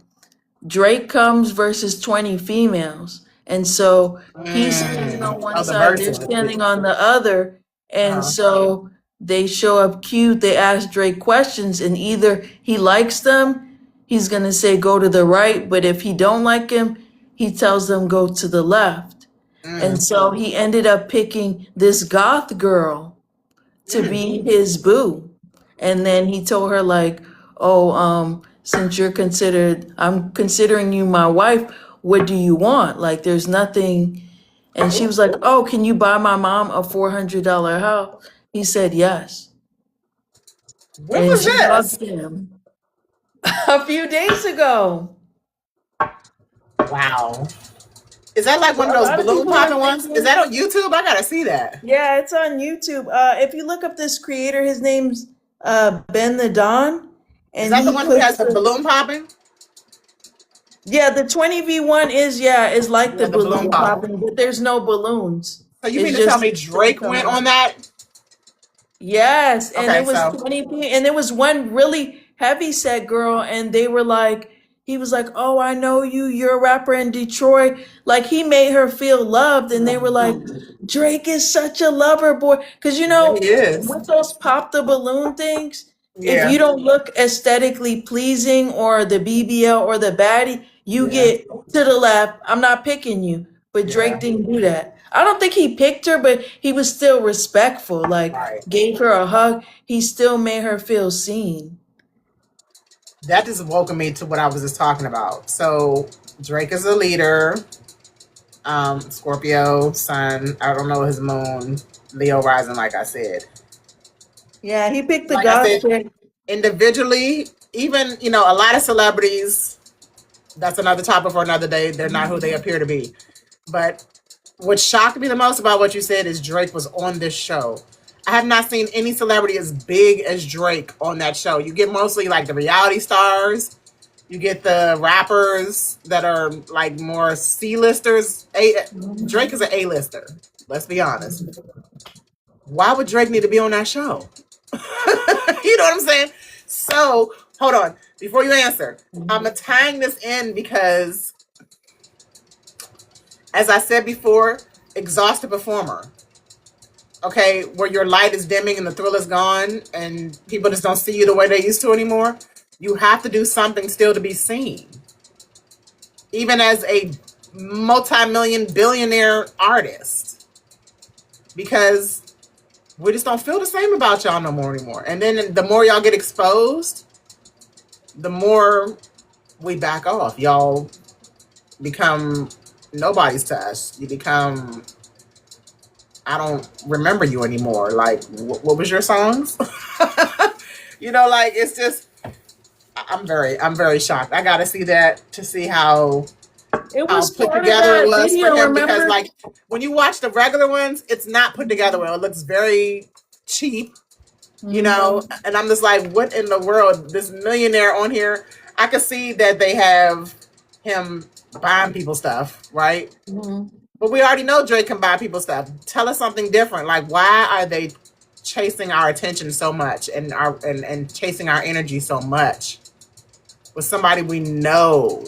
Drake comes versus 20 females. And so he's standing on one the side, they're verses. standing on the other. And Uh-huh. so they show up cute, they ask Drake questions, and either he likes them, he's gonna say go to the right, but if he don't like him, he tells them go to the left. And so he ended up picking this goth girl to be his boo. And then he told her like, oh, since I'm considering you my wife, what do you want? Like, there's nothing. And she was like, oh, can you buy my mom a $400 house? He said yes. When And was she this? loved him a few days ago. Wow. Is that like one of A those lot of balloon people are popping ones? thinking- Is that on YouTube? I gotta see that. Yeah, it's on YouTube. If you look up this creator, his name's Ben the Don. And Is that the he one who puts has the balloon popping? Yeah, the 20v1 is like the the balloon balloon popping. popping, but there's no balloons. So you It's mean to tell just- me Drake went on that? Yes, and Okay, it was so- 20, and there was one really heavy set girl, and they were like, he was like, oh, I know you, you're a rapper in Detroit. Like, he made her feel loved, and they were like, Drake is such a lover boy. Because, you know, He is. with those pop the balloon things, Yeah. if you don't look aesthetically pleasing or the BBL or the baddie, you get to the left. I'm not picking you. But Drake didn't do that. I don't think he picked her, but he was still respectful. Like, Right. gave her a hug. He still made her feel seen. That just woke me to what I was just talking about. So Drake is a leader. Scorpio, sun. I don't know his moon. Leo rising, like I said. Yeah, he picked the Like I goth said, chick. Individually, even, you know, a lot of celebrities, that's another topic for another day. They're not who they appear to be. But what shocked me the most about what you said is Drake was on this show. I have not seen any celebrity as big as Drake on that show. You get mostly like the reality stars. You get the rappers that are like more C-listers. Drake is an A-lister. Let's be honest. Why would Drake need to be on that show? You know what I'm saying? So, hold on. Before you answer, I'm tying this in because, as I said before, exhausted performer. Okay, where your light is dimming and the thrill is gone and people just don't see you the way they used to anymore. You have to do something still to be seen. Even as a multi-million billionaire artist. Because we just don't feel the same about y'all no more anymore. And then the more y'all get exposed, the more we back off. Y'all become nobodies to us. You become, I don't remember you anymore. Like, what was your songs? You know, like, it's just, I'm very shocked. I gotta see that to see how It was put part of together that it was video, for him. Because remember? like when you watch the regular ones, it's not put together well. It looks very cheap, you know. And I'm just like, what in the world? This millionaire on here, I could see that they have him buying people stuff, right? Mhm. But we already know Drake can buy people stuff. Tell us something different. Like, why are they chasing our attention so much and and chasing our energy so much with somebody we know?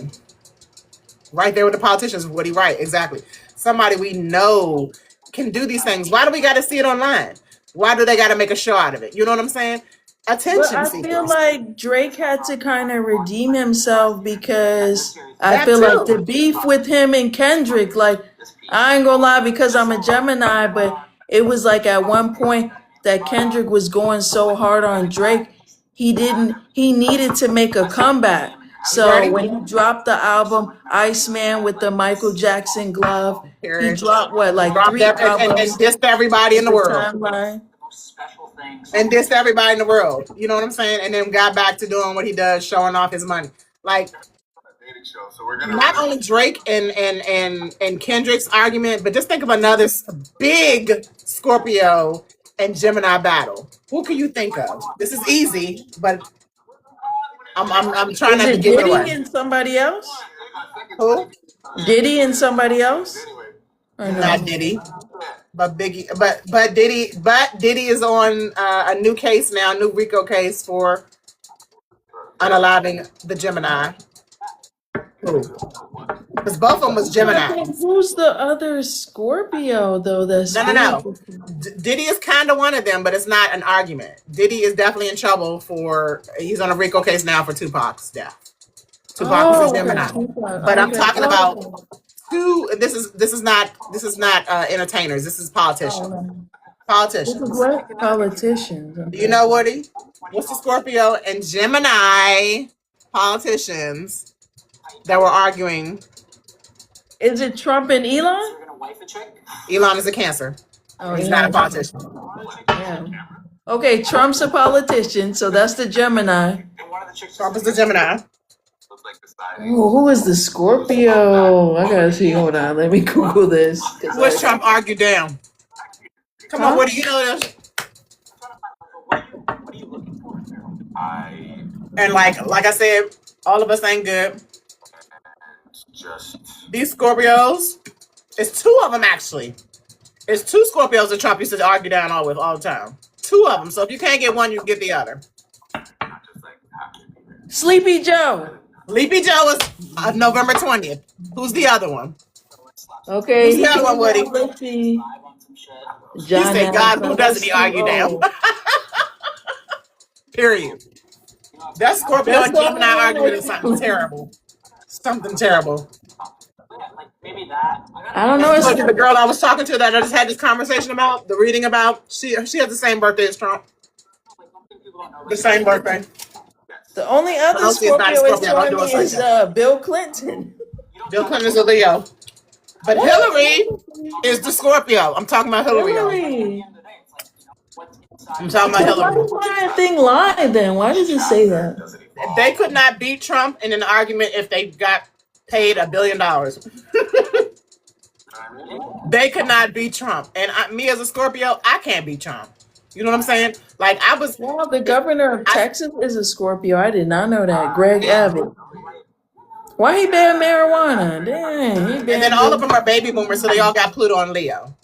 Right there with the politicians, Woody Wright, exactly. Somebody we know can do these things. Why do we got to see it online? Why do they got to make a show out of it? You know what I'm saying? Attention But I seekers. feel like Drake had to kind of redeem himself because I That feel like too. the beef with him and Kendrick, like, I ain't gonna lie because I'm a Gemini, but it was like at one point that Kendrick was going so hard on Drake, he needed to make a comeback. So Right. when he dropped the album Iceman with the Michael Jackson glove, he Period. dropped what, like Dropped 3 that and albums dissed everybody in the the world. timeline. and dissed everybody in the world. You know what I'm saying? And then got back to doing what he does, showing off his money. Like, not only Drake and Kendrick's argument, but just think of another big Scorpio and Gemini battle. Who can you think of? This is easy, but I'm trying Is not to it give it Diddy away. and somebody else? Who? Diddy and somebody else? Or Not no? Diddy, but Biggie, but Diddy is on a new case now, new RICO case for unaliving the Gemini. Who? Because both of them was Gemini. Who's the other Scorpio though? That's No. Diddy is kind of one of them, but it's not an argument. Diddy is definitely in trouble he's on a RICO case now for Tupac's death. Tupac is a Gemini. But I'm talking about two. This is not entertainers. This is politicians. Politicians. What politicians? Do you know, Woody? What's the Scorpio and Gemini politicians that were arguing? Is it Trump and Elon? Elon is a Cancer. Oh, He's yeah. not a politician. Yeah. Okay, Trump's a politician, so that's the Gemini. Trump is the Gemini. Oh, who is the Scorpio? I gotta see. Hold on, let me Google this. What's Trump argue down? Come on, Woody, you know this. And like I said, all of us ain't good. These Scorpios, it's two of them actually. It's two Scorpios that Trump used to argue down all the time. Two of them. So if you can't get one, you can get the other. Sleepy Joe. Sleepy Joe is November 20th. Who's the other one? Okay. Who's the other one, Woody? Let's see. He said, God, who doesn't he argue down? Period. That Scorpio and Gemini argument is something terrible. Something terrible. I don't know. So the girl I was talking to that I just had this conversation about, the reading about, she has the same birthday as Trump. The same birthday. The only other Scorpio is showing me is Bill Clinton. Bill Clinton is a Leo. But Hillary is the Scorpio. I'm talking about Hillary. I'm talking about Hillary. Why did that thing lie then? Why does it say that? They could not beat Trump in an argument if they got paid $1 billion. They could not beat Trump. And me as a Scorpio, I can't beat Trump. You know what I'm saying? Like Well, the governor of Texas is a Scorpio. I did not know that. Greg Abbott. Why he banned marijuana? Dang. And then all of them are baby boomers, so they all got Pluto and Leo.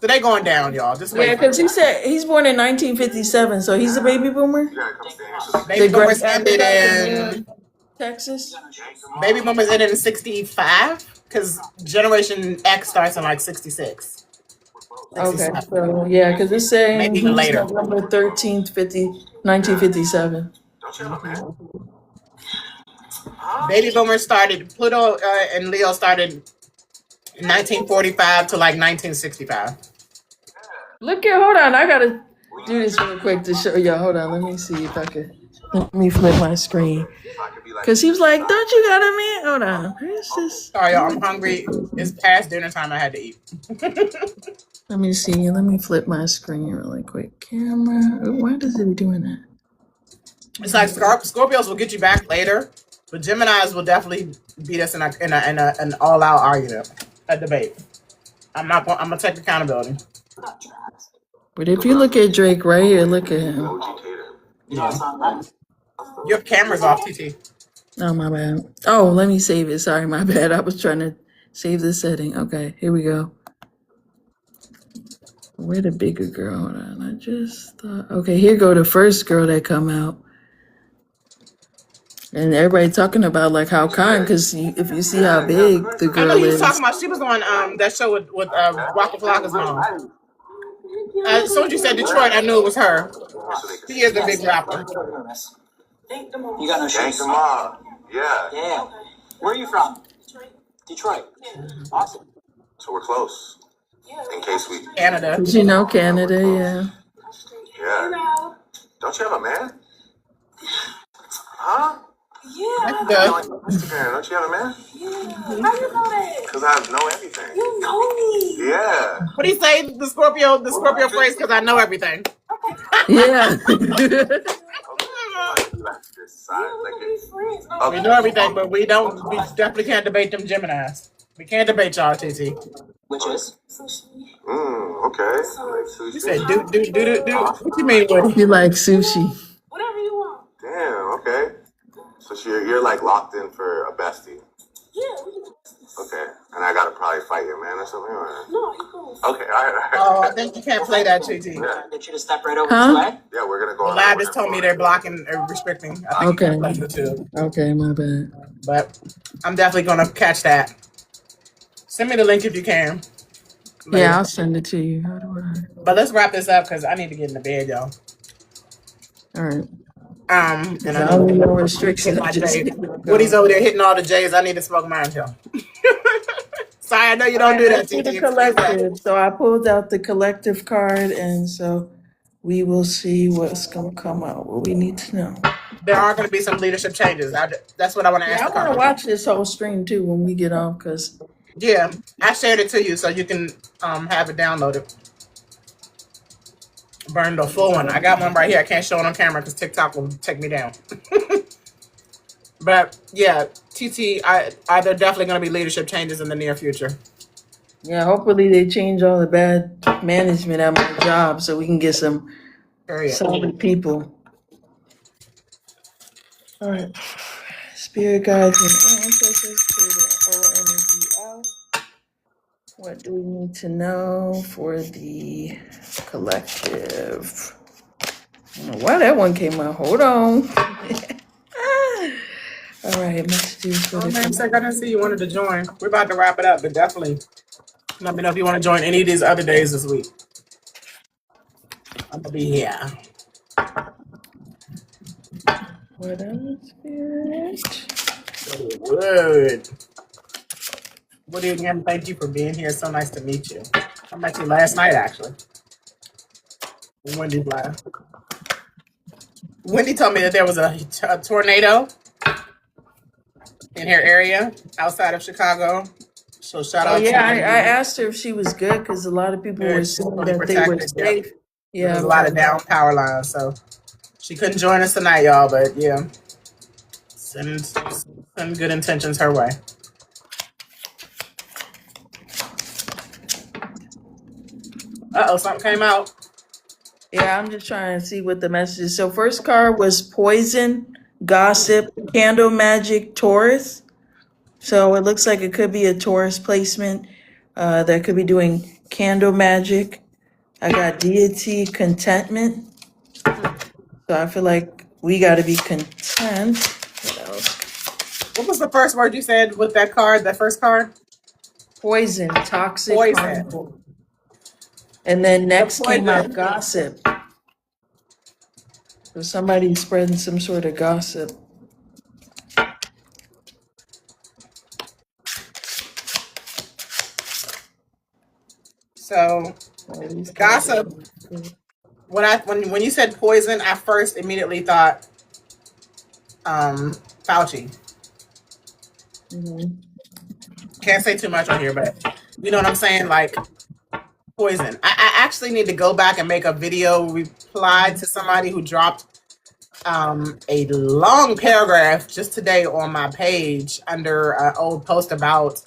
So they going down, y'all. Just wait. Yeah, because he said he's born in 1957, so he's a baby boomer. Baby boomers ended in Texas. Baby boomers ended in 65 because Generation X starts in like 66. Okay, so yeah, because it's saying maybe even later. November 13th, 1957. Baby boomers started, Pluto and Leo started in 1945 to like 1965. Hold on, I gotta do this real quick to show y'all. Hold on, let me see if I could. Let me flip my screen. Because he was like, don't you got a man? Hold on. Where's this? Sorry, y'all, I'm hungry. It's past dinner time. I had to eat. Let me see. Let me flip my screen really quick. Camera. Why does it be doing that? It's like Scorpios will get you back later, but Geminis will definitely beat us in an all-out argument, a debate. I'm gonna take accountability. But if you look at Drake right here, look at him. Yeah. Your camera's off, TT. Oh, my bad. Oh, let me save it. Sorry, my bad. I was trying to save the setting. Okay, here we go. Where the bigger girl? Hold on. I just thought. Okay, here go the first girl that come out. And everybody talking about like how kind, because if you see how big the I know girl you was is. talking about. She was on that show with Waka Flocka's mom. As soon as you said Detroit, I knew it was her. She is a big rapper. You got no shoes? Yeah. Yeah. Where are you from? Detroit. Awesome. So we're close. In case we. Canada. You know Canada, yeah. Yeah. Don't you have a man? Huh? That's You're good. on Instagram, don't you have a man? Mhm. How you know that? Because I know everything. You know me. Yeah. What do you say? The Scorpio phrase, because I know everything. Yeah. Okay. Like this side, like it. We Okay. know everything, but we definitely can't debate them Geminis. We can't debate y'all, TT. Which is? Sushi. Okay. Like You sushi. said do. What you mean, Woody? You like sushi? Whatever you want. Damn. Okay. So you're like locked in for a bestie. Yeah, we can do this. Okay. And I gotta probably fight your man or something. Or... No, you cool. Okay. All right. Oh, I think you can't play that, TT. Yeah. Get you to step right over Huh? this way. Yeah, we're gonna go. The on lab that just told me they're blocking or restricting. I think Okay. you can play YouTube. Okay, my bad. But I'm definitely gonna catch that. Send me the link if you can. Yeah, I'll send it to you. How do I? But let's wrap this up because I need to get in the bed, y'all. All right. And I I'll need no to hit restrictions. my J. Woody's over there hitting all the J's. I need to smoke mine too. Sorry, I know you don't do that, Let's do TT. the collective. So I pulled out the collective card, and so we will see what's gonna come out. What we need to know. There are going to be some leadership changes. That's what I want to ask. Yeah, I want to watch this whole stream too when we get off, cause Yeah, I shared it to you so you can have it downloaded. Burn the full one. I got one right here. I can't show it on camera because TikTok will take me down. But yeah, TT, they're definitely going to be leadership changes in the near future. yeah, hopefully they change all the bad management at my job so we can get some Period. solid people. All right, spirit guides and ancestors, clear the old energy out. What do we need to know for the collective? I don't know why that one came out. Hold on. All right, messages for Oh, the man, I didn't see you wanted to join. We're about to wrap it up, but definitely let me know if you want to join any of these other days this week. I'm going to be here. what else, spirit? Good. Woody, again, thank you for being here. So nice to meet you. I met you last night, actually. Wendy's live. Wendy told me that there was a tornado in her area outside of Chicago. So shout Oh out yeah, I to you. asked her if she was good because a lot of people were Good. saying Fully that they were protected, yeah. safe. There's Yeah, a lot of down power lines, so she couldn't join us tonight, y'all. But yeah, send good intentions her way. Something came out. yeah. I'm just trying to see what the message is. So first card was poison, gossip, candle magic, Taurus. So it looks like it could be a Taurus placement that could be doing candle magic. I got deity, contentment. So I feel like we got to be content. What else? What was the first word you said with that card? That first card? Poison, toxic, Poison. harmful. And then next came poison. out gossip. So somebody's spreading some sort of gossip. So gossip. When you said poison, I first immediately thought Fauci. Mhm. Can't say too much on here, but you know what I'm saying? Like poison. I actually need to go back and make a video reply to somebody who dropped a long paragraph just today on my page under an old post about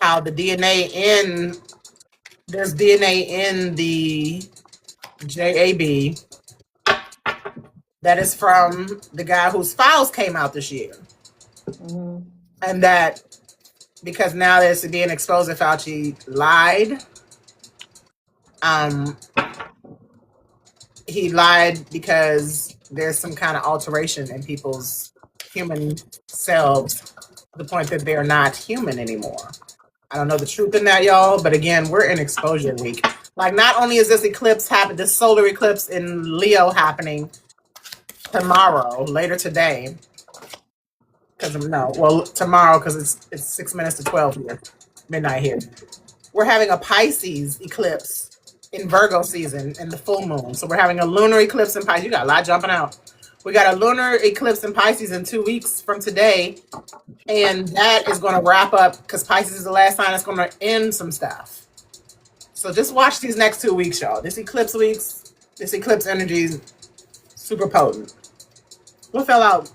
how there's DNA in the JAB that is from the guy whose files came out this year. Mhm. And that because now there's being exposed that Fauci lied. He lied because there's some kind of alteration in people's human selves to the point that they're not human anymore. I don't know the truth in that, y'all, but again, we're in exposure week. Like, not only is this eclipse happening, this solar eclipse in Leo happening tomorrow, later today, tomorrow because it's 6 minutes to 12 here, midnight here. We're having a Pisces eclipse in Virgo season in the full moon. So we're having a lunar eclipse in Pisces. You got a lot jumping out. We got a lunar eclipse in Pisces in 2 weeks from today. And that is going to wrap up because Pisces is the last sign that's going to end some stuff. So just watch these next 2 weeks, y'all. This eclipse energy is super potent. What fell out?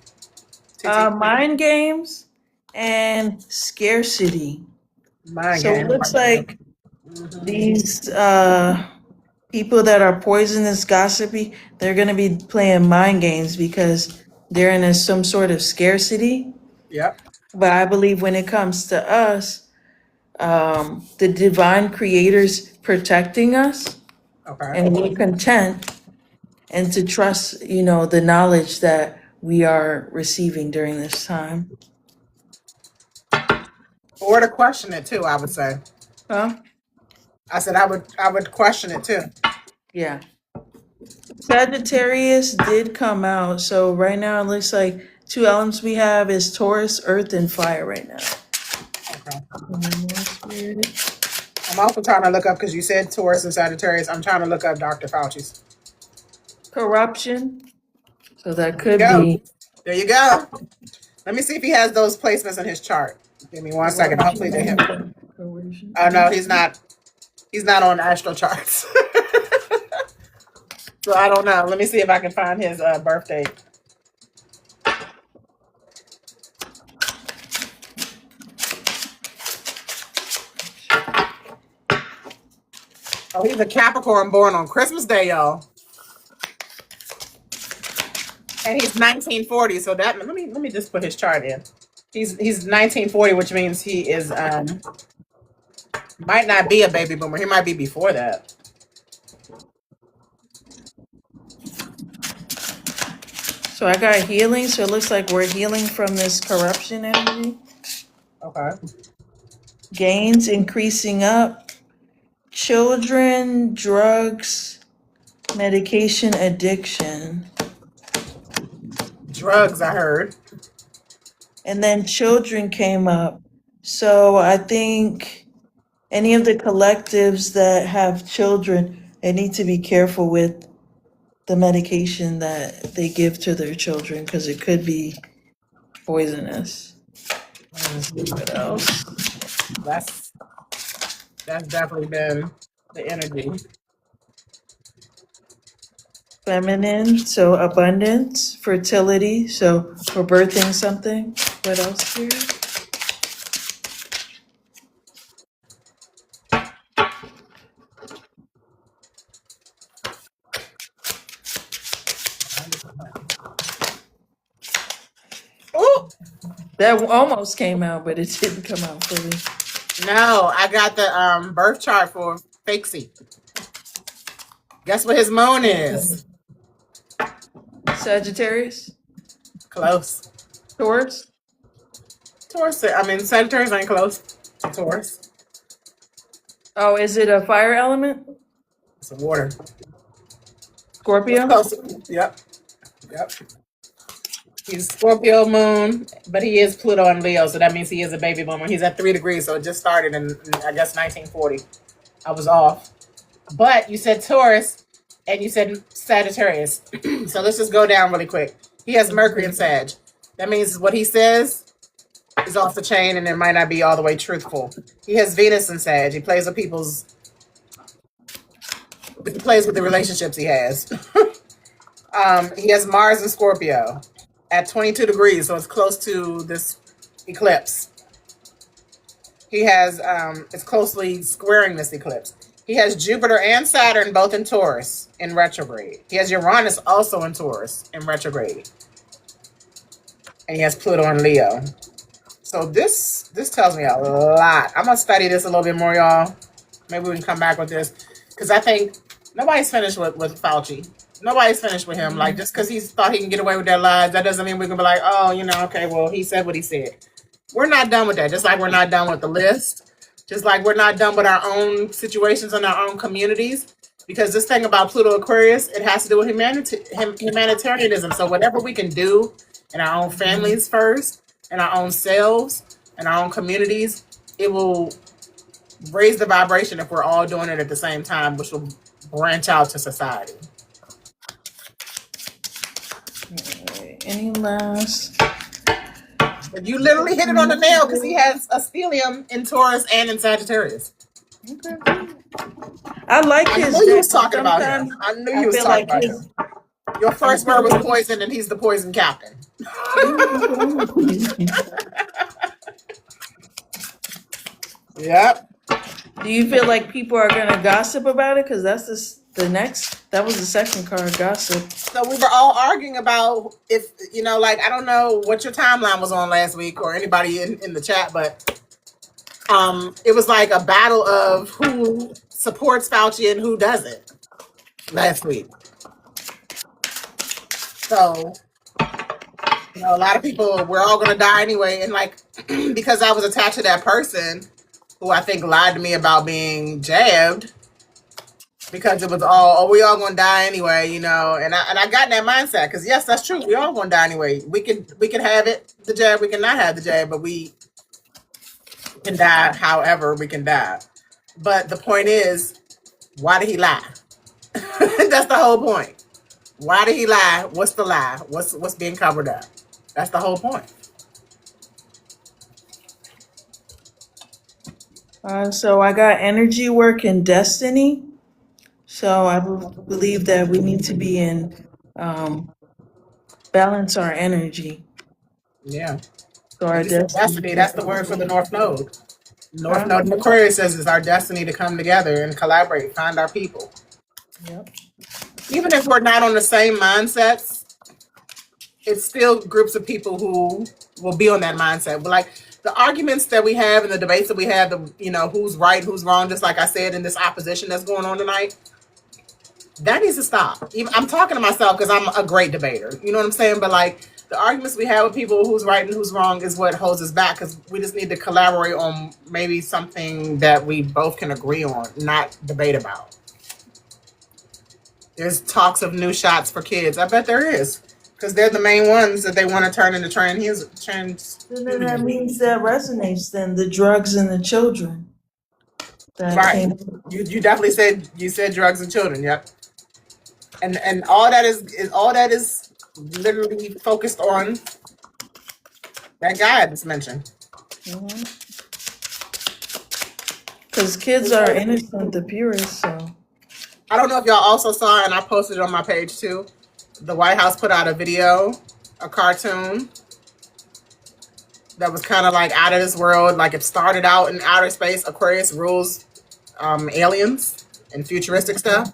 TT? Mind games and scarcity. Mind So it game. looks like these people that are poisonous, gossipy, they're going to be playing mind games because they're in some sort of scarcity. Yep. But I believe when it comes to us, the divine creator's protecting us, Okay. and we're content and to trust, the knowledge that we are receiving during this time. Or to question it too, I would say. Huh? I said I would question it too. Yeah. Sagittarius did come out. So right now it looks like 2 elements we have is Taurus, Earth, and Fire right now. Okay. I'm also trying to look up because you said Taurus and Sagittarius. I'm trying to look up Dr. Fauci's. Corruption. So that could Go. be. There you go. Let me see if he has those placements in his chart. Give me 1 second. Hopefully they have. Coercion. Oh no, he's not. He's not on astral charts. So I don't know. Let me see if I can find his birth date. Oh, he's a Capricorn born on Christmas Day, y'all. And he's 1940, so that let me just put his chart in. He's 1940, which means he is might not be a baby boomer. He might be before that. So I got healing. So it looks like we're healing from this corruption energy. Okay. Gains increasing up. Children, drugs, medication addiction. Drugs, I heard. And then children came up. So I think any of the collectives that have children, they need to be careful with the medication that they give to their children because it could be poisonous. Let's see what else. That's definitely been the energy. Feminine, so abundance, fertility, so for birthing something. What else here? Ooh, That almost came out, but it didn't come out fully. no, I got the birth chart for Fakesy. Guess what his moon is? Sagittarius, Close. Taurus. Taurus. I mean, Sagittarius ain't close to Taurus. Oh, is it a fire element? It's a water. Scorpio. Close. Yep. He's Scorpio moon, but he is Pluto and Leo, so that means he is a baby boomer. He's at 3 degrees, so it just started in I guess 1940. I was off. But you said Taurus and you said Sagittarius. So let's just go down really quick. He has Mercury and Sag. That means what he says is off the chain and it might not be all the way truthful. He has Venus and Sag. He plays with the relationships he has. He has Mars and Scorpio at 22 degrees, so it's close to this eclipse. He has, it's closely squaring this eclipse. He has Jupiter and Saturn both in Taurus in retrograde. He has Uranus also in Taurus in retrograde. And he has Pluto and Leo. So this tells me a lot. I'm going to study this a little bit more, y'all. Maybe we can come back with this. Because I think nobody's finished with Fauci. Nobody's finished with him. Like, just because he thought he can get away with their lies, that doesn't mean we can be like, oh, okay, well, he said what he said. We're not done with that. Just like we're not done with the list. Just like we're not done with our own situations in our own communities. Because this thing about Pluto Aquarius, it has to do with humanitarianism. So whatever we can do in our own families first, in our own selves, in our own communities, it will raise the vibration if we're all doing it at the same time, which will branch out to society. Any last? But you literally hit it on the nail because he has a stellium in Taurus and in Sagittarius. Okay. I like I his knew you was deck. talking about him. Sometimes I knew I you was feel talking like about his. him. Your first word was poison, and he's the poison captain. Yep. Do you feel like people are gonna gossip about it? Because that's the next. That was the second card, gossip. So we were all arguing about if, like, I don't know what your timeline was on last week or anybody in the chat, but it was like a battle of who supports Fauci and who doesn't last week. So, a lot of people, we're all going to die anyway. And like, because I was attached to that person who I think lied to me about being jabbed, because it was all, we all going to die anyway, and I got in that mindset because yes, that's true. We all going to die anyway. We can have it, the jab, we can not have the jab, but we can die however we can die. But the point is, why did he lie? That's the whole point. Why did he lie? What's the lie? What's being covered up? That's the whole point. So I got energy work and destiny. So I believe that we need to be in balance our energy. Yeah. So our You said destiny. destiny, that's the word for the North Node. North Node in Aquarius says it's our destiny to come together and collaborate, find our people. Yep. Even if we're not on the same mindsets, it's still groups of people who will be on that mindset. But like the arguments that we have and the debates that we have, who's right, who's wrong, just like I said in this opposition that's going on tonight, that needs to stop. I'm talking to myself because I'm a great debater. You know what I'm saying? But like the arguments we have with people who's right and who's wrong is what holds us back, because we just need to collaborate on maybe something that we both can agree on, not debate about. There's talks of new shots for kids. I bet there is, because they're the main ones that they want to turn into trans. Then that means that resonates. Then the drugs and the children. That Right. came. You definitely said drugs and children. Yep. And all that is literally focused on that guy I just mentioned. Because kids are innocent, the purest. So I don't know if y'all also saw, and I posted it on my page too. The White House put out a video, a cartoon that was kind of like out of this world. Like it started out in outer space. Aquarius rules aliens and futuristic stuff.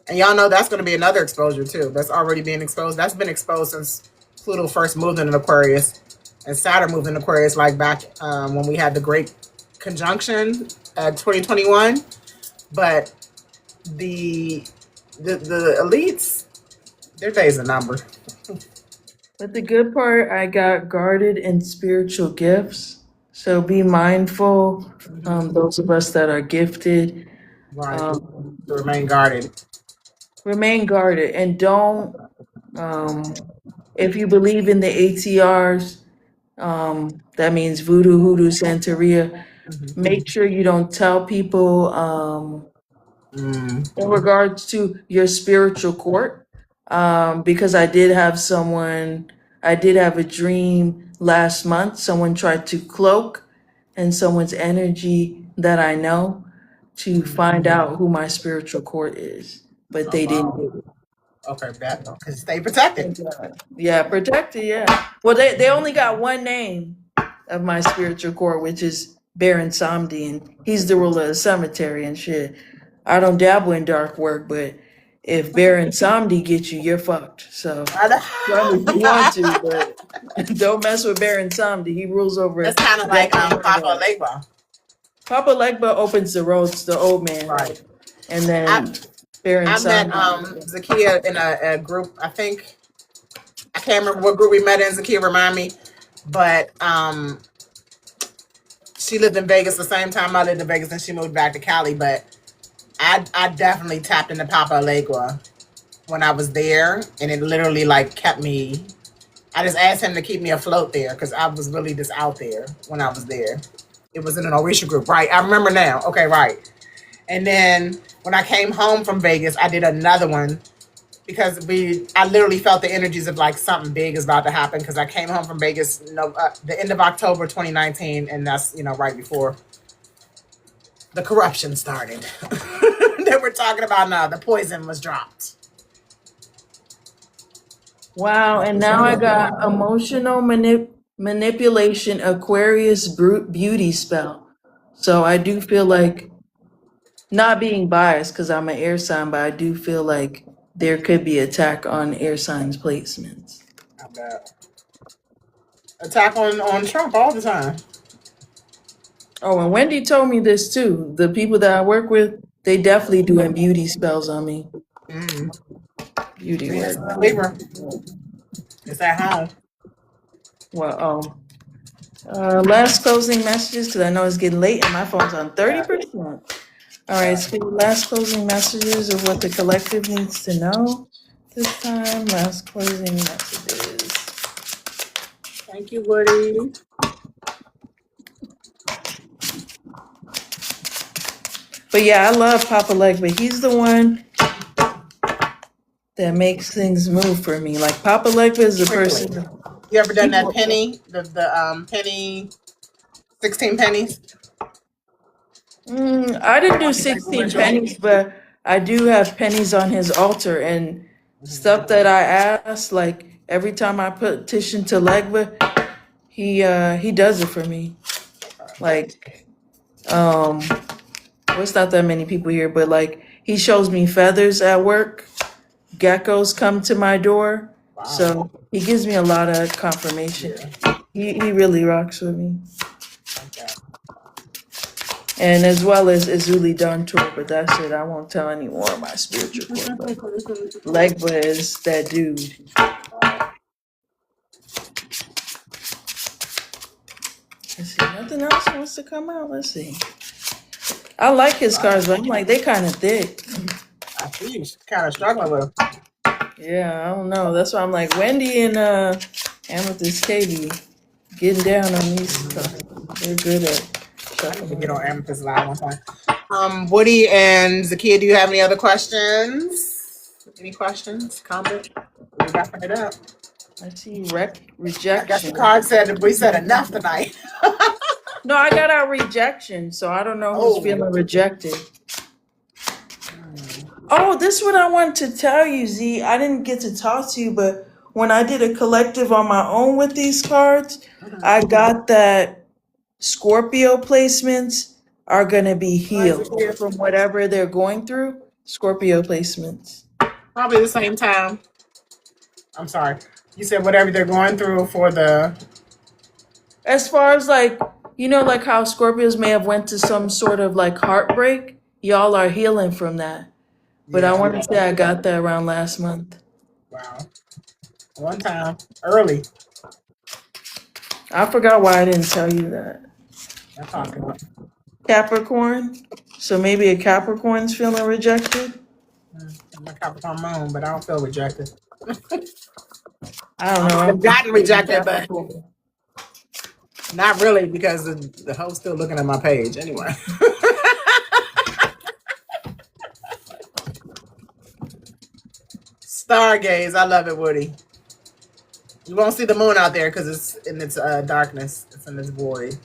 And y'all know that's going to be another exposure too. That's already being exposed. That's been exposed since Pluto first moved in Aquarius and Saturn moved in Aquarius, like back when we had the Great Conjunction 2021. But the elites, their days are numbered. but the good part, I got guarded in spiritual gifts. So be mindful, those of us that are gifted, Right. To remain guarded. remain guarded and don't, if you believe in the ATRs, that means voodoo, hoodoo, santeria, make sure you don't tell people in regards to your spiritual court, because I did have a dream last month. Someone tried to cloak in someone's energy that I know to find out who my spiritual court is, but they didn't do it. Okay, bad. Because stay protected. Yeah, protected, yeah. Well, they only got one name of my spiritual court, which is Baron Samdi, and he's the ruler of the cemetery and shit. I don't dabble in dark work, but if Baron Samdi gets you, you're fucked. So run if you want to, but don't mess with Baron Samdi. He rules over That's kind of like Papa Legba. Papa Legba opens the roads, the old man. Right. And then Baron I met Samdi. Zakia in a group. I can't remember what group we met in. Zakia, remind me. But she lived in Vegas the same time I lived in Vegas, and she moved back to Cali. But I definitely tapped into Papa Legua when I was there, and it literally like kept me. I just asked him to keep me afloat there because I was really just out there when I was there. It was in an Orisha group, right? I remember now. Okay, right. And then when I came home from Vegas, I did another one because I literally felt the energies of like something big is about to happen because I came home from Vegas the end of October 2019, and that's right before the corruption started that we're talking about now. The poison was dropped. Wow, and now I got emotional manipulation Aquarius beauty spell. So I do feel like, not being biased because I'm an air sign, but I do feel like there could be attack on air signs placements. I bet. Attack on Trump all the time. Oh, and Wendy told me this too. The people that I work with, they definitely doing beauty spells on me. Beauty work. Libra. It's at home. Well, last closing messages because I know it's getting late and my phone's on 30%. All right, so last closing messages of what the collective needs to know this time. Last closing messages. Thank you, Woody. But yeah, I love Papa Legba. He's the one that makes things move for me. Like Papa Legba is the person. You ever done that penny? The penny, 16 pennies? I didn't do 16 pennies, but I do have pennies on his altar and stuff that I ask. Like every time I petition to Legba, he does it for me. Like, it's not that many people here, but like he shows me feathers at work. Geckos come to my door, so he gives me a lot of confirmation. He really rocks with me. And as well as Azuli Dantor, but that's it. I won't tell any more of my spiritual quote. Legba is that dude. Let's see, nothing else wants to come out. Let's see. I like his cards, but I'm like, they kind of thick. I see you kind of struggling with them. Yeah, I don't know. That's why I'm like, Wendy and Amethyst Katie getting down on these stuff. They're good at shuffling. Get on Amethyst Live one time. Woody and Zakia, do you have any other questions? Any questions? Comment? We're wrapping it up. I see I guess the rejection. card said we said enough tonight. No, I got out rejection, so I don't know who's feeling rejected. Oh, this is what I wanted to tell you, Z. I didn't get to talk to you, but when I did a collective on my own with these cards, I got that Scorpio placements are going to be healed from whatever they're going through. Scorpio placements. Probably the same time. I'm sorry. You said whatever they're going through for the... As far as like, like how Scorpios may have went to some sort of like heartbreak, y'all are healing from that. But I want to say I got that around last month. Wow. One time. Early. I forgot why I didn't tell you that. I'm talking about. Capricorn. So maybe a Capricorn's feeling rejected. I'm a Capricorn moon, but I don't feel rejected. I don't know. I've gotten rejected, but not really because the hoe's still looking at my page anyway. Stargaze, I love it, Woody. You won't see the moon out there because it's in its darkness. It's in its void.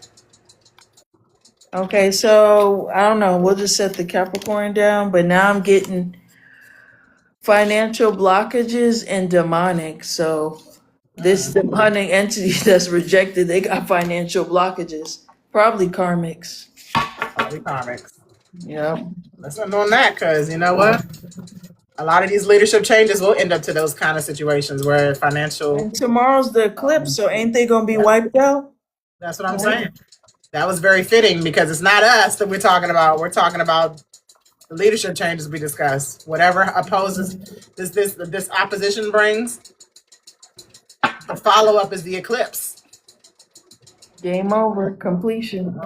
Okay, so I don't know. We'll just set the Capricorn down. But now I'm getting financial blockages and demonic. So this demonic entity that's rejected, they got financial blockages. Probably karmics. Probably comics. Yeah. Let's not on that because you know what? A lot of these leadership changes will end up to those kind of situations where financial. And tomorrow's the eclipse, so ain't they gonna be wiped out? That's what I'm saying. That was very fitting because it's not us that we're talking about. We're talking about the leadership changes we discussed. Whatever opposes this opposition brings, the follow up is the eclipse. Game over. Completion.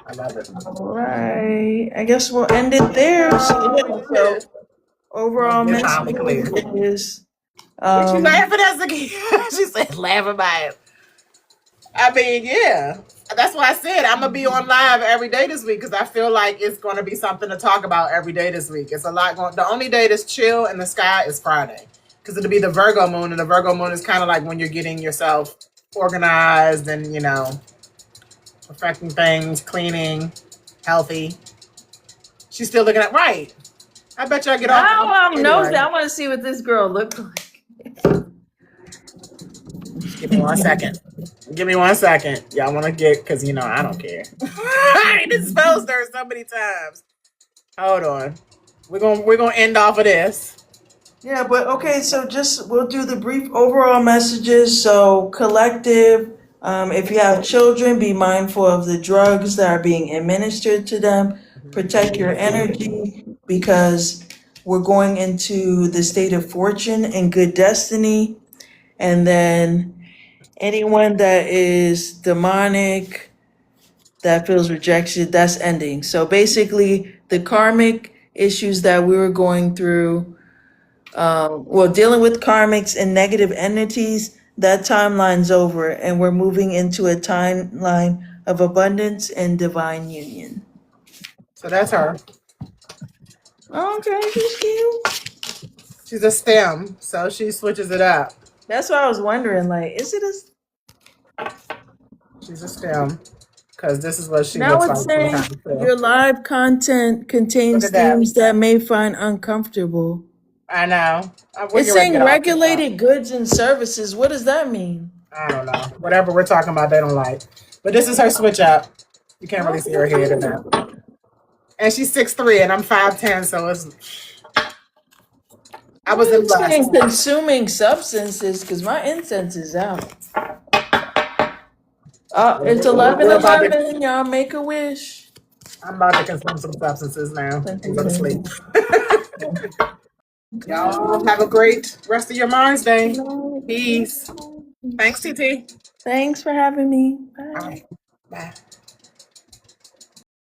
I love it. All right. I guess we'll end it there. So overall It's highly message clear. is What you laughing at, Zakia? She said laughing by it. I mean, yeah. That's why I said I'm gonna be on live every day this week because I feel like it's gonna be something to talk about every day this week. It's a lot going. The only day that's chill in the sky is Friday because it'll be the Virgo moon, and the Virgo moon is kind of like when you're getting yourself organized and perfecting things, cleaning, healthy. She's still looking at right. I bet y'all get off. Now I'm nosy. Anyway, I want to see what this girl looks like. give me 1 second. Give me 1 second. Y'all want to get because I don't care. I exposed her so many times. Hold on. We're gonna end off of this. Yeah, but okay, so we'll do the brief overall messages. So collective, if you have children, be mindful of the drugs that are being administered to them. Protect your energy because we're going into the state of fortune and good destiny. And then anyone that is demonic, that feels rejection, that's ending. So basically, the karmic issues that we were going through, dealing with karmics and negative entities, that timeline's over, and we're moving into a timeline of abundance and divine union. So that's her. Okay, she's cute. She's a STEM, so she switches it up. That's what I was wondering. Like, is it a? She's a STEM because this is what she Now looks it's like. saying sometimes, too. your live content contains Look at that. themes that may find uncomfortable. I know. It's saying regulated goods and services. What does that mean? I don't know. Whatever we're talking about, they don't like. But this is her switch up. You can't really see her head in that. And she's 6'3", and I'm 5'10", so it's. I was in It's saying lust. consuming substances because my incense is out. It's We're about to- 11:11. Y'all make a wish. I'm about to consume some substances now and go to sleep. Y'all have a great rest of your Mars Day. Peace. Thanks, TT. Thanks for having me. Bye. All right. Bye.